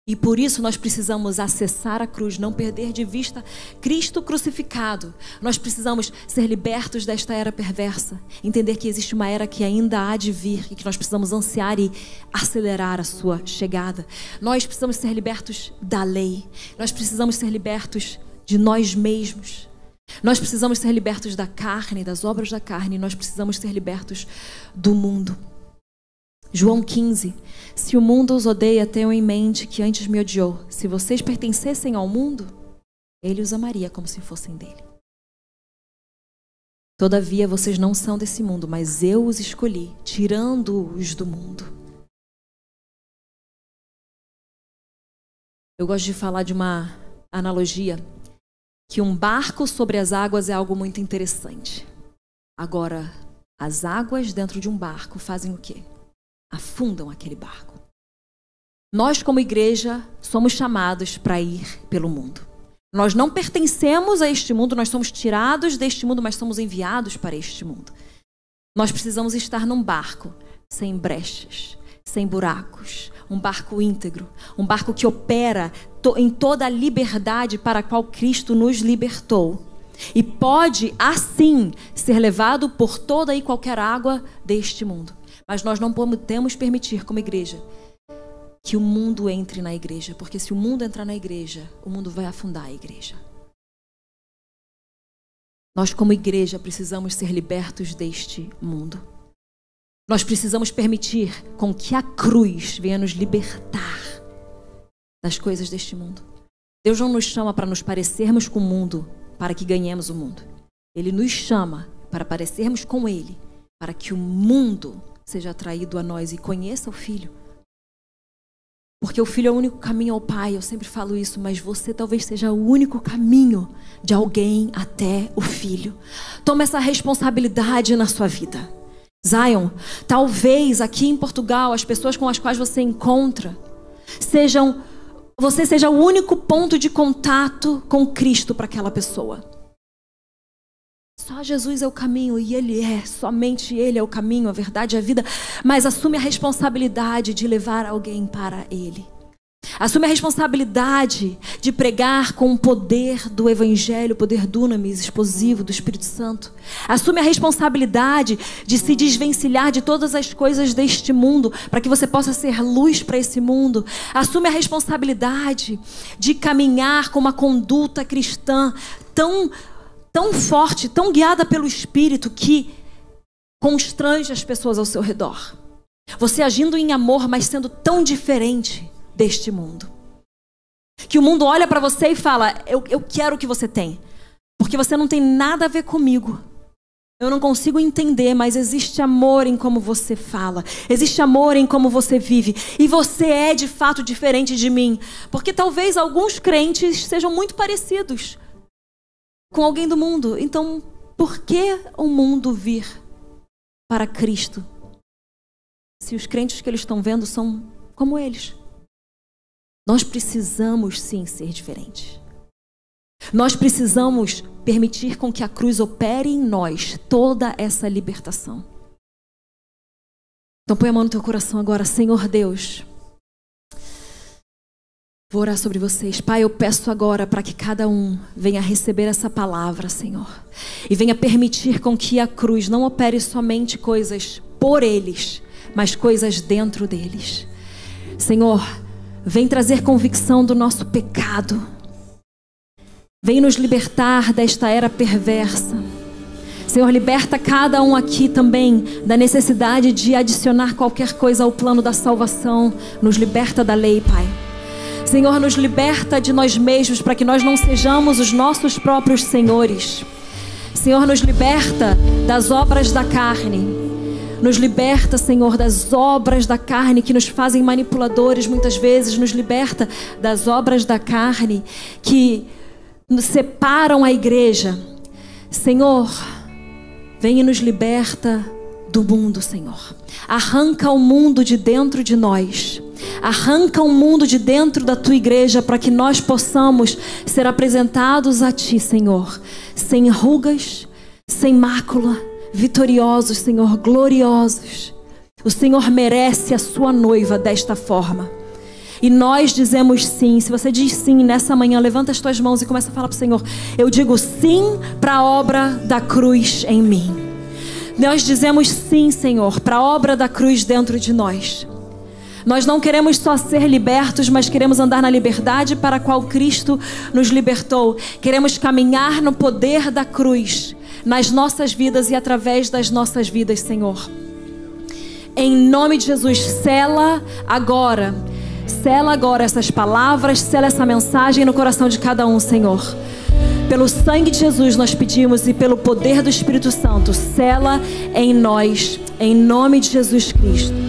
E por isso nós precisamos acessar a cruz, não perder de vista Cristo crucificado. Nós precisamos ser libertos desta era perversa, entender que existe uma era que ainda há de vir e que nós precisamos ansiar e acelerar a sua chegada. Nós precisamos ser libertos da lei, nós precisamos ser libertos de nós mesmos. Nós precisamos ser libertos da carne, das obras da carne, nós precisamos ser libertos do mundo. João 15, se o mundo os odeia, tenham em mente que antes me odiou. Se vocês pertencessem ao mundo, ele os amaria como se fossem dele. Todavia, vocês não são desse mundo, mas eu os escolhi, tirando-os do mundo. Eu gosto de falar de uma analogia, que um barco sobre as águas é algo muito interessante. Agora, as águas dentro de um barco fazem o quê? Afundam aquele barco. Nós, como igreja, somos chamados para ir pelo mundo. Nós não pertencemos a este mundo, nós somos tirados deste mundo, mas somos enviados para este mundo. Nós precisamos estar num barco sem brechas, sem buracos, um barco íntegro, um barco que opera em toda a liberdade para a qual Cristo nos libertou. E pode, assim, ser levado por toda e qualquer água deste mundo. Mas nós não podemos permitir, como igreja, que o mundo entre na igreja. Porque se o mundo entrar na igreja, o mundo vai afundar a igreja. Nós, como igreja, precisamos ser libertos deste mundo. Nós precisamos permitir com que a cruz venha nos libertar das coisas deste mundo. Deus não nos chama para nos parecermos com o mundo, para que ganhemos o mundo. Ele nos chama para parecermos com Ele, para que o mundo seja atraído a nós e conheça o Filho. Porque o Filho é o único caminho ao Pai, eu sempre falo isso, mas você talvez seja o único caminho de alguém até o Filho. Toma essa responsabilidade na sua vida. Zion, talvez aqui em Portugal, as pessoas com as quais você encontra, você seja o único ponto de contato com Cristo para aquela pessoa. Só Jesus é o caminho, e somente Ele é o caminho, a verdade e a vida. Mas assume a responsabilidade de levar alguém para Ele. Assume a responsabilidade de pregar com o poder do Evangelho, poder dunamis, explosivo do Espírito Santo. Assume a responsabilidade de se desvencilhar de todas as coisas deste mundo, para que você possa ser luz para esse mundo. Assume a responsabilidade de caminhar com uma conduta cristã tão forte, tão guiada pelo Espírito, que constrange as pessoas ao seu redor. Você agindo em amor, mas sendo tão diferente deste mundo, que o mundo olha para você e fala: eu quero o que você tem, porque você não tem nada a ver comigo. Eu não consigo entender, mas existe amor em como você fala, existe amor em como você vive, e você é de fato diferente de mim, porque talvez alguns crentes sejam muito parecidos com alguém do mundo. Então, por que o mundo vir para Cristo, se os crentes que eles estão vendo são como eles? Nós precisamos sim ser diferentes. Nós precisamos permitir com que a cruz opere em nós toda essa libertação. Então põe a mão no teu coração agora. Senhor Deus, vou orar sobre vocês. Pai, eu peço agora para que cada um venha receber essa palavra, Senhor, e venha permitir com que a cruz não opere somente coisas por eles, mas coisas dentro deles. Senhor, vem trazer convicção do nosso pecado. Vem nos libertar desta era perversa. Senhor, liberta cada um aqui também da necessidade de adicionar qualquer coisa ao plano da salvação. Nos liberta da lei, Pai. Senhor, nos liberta de nós mesmos, para que nós não sejamos os nossos próprios senhores. Senhor, nos liberta das obras da carne. Nos liberta, Senhor, das obras da carne que nos fazem manipuladores muitas vezes. Nos liberta das obras da carne que nos separam a igreja. Senhor, vem e nos liberta do mundo, Senhor. Arranca o mundo de dentro de nós. Arranca o mundo de dentro da tua igreja, para que nós possamos ser apresentados a ti, Senhor, sem rugas, sem mácula, vitoriosos, Senhor, gloriosos. O Senhor merece a sua noiva desta forma. E nós dizemos sim. Se você diz sim nessa manhã, levanta as tuas mãos e começa a falar para o Senhor: eu digo sim para a obra da cruz em mim. Nós dizemos sim, Senhor, para a obra da cruz dentro de nós. Nós não queremos só ser libertos, mas queremos andar na liberdade para a qual Cristo nos libertou. Queremos caminhar no poder da cruz nas nossas vidas e através das nossas vidas, Senhor. Em nome de Jesus, sela agora essas palavras, sela essa mensagem no coração de cada um, Senhor. Pelo sangue de Jesus nós pedimos, e pelo poder do Espírito Santo, sela em nós, em nome de Jesus Cristo.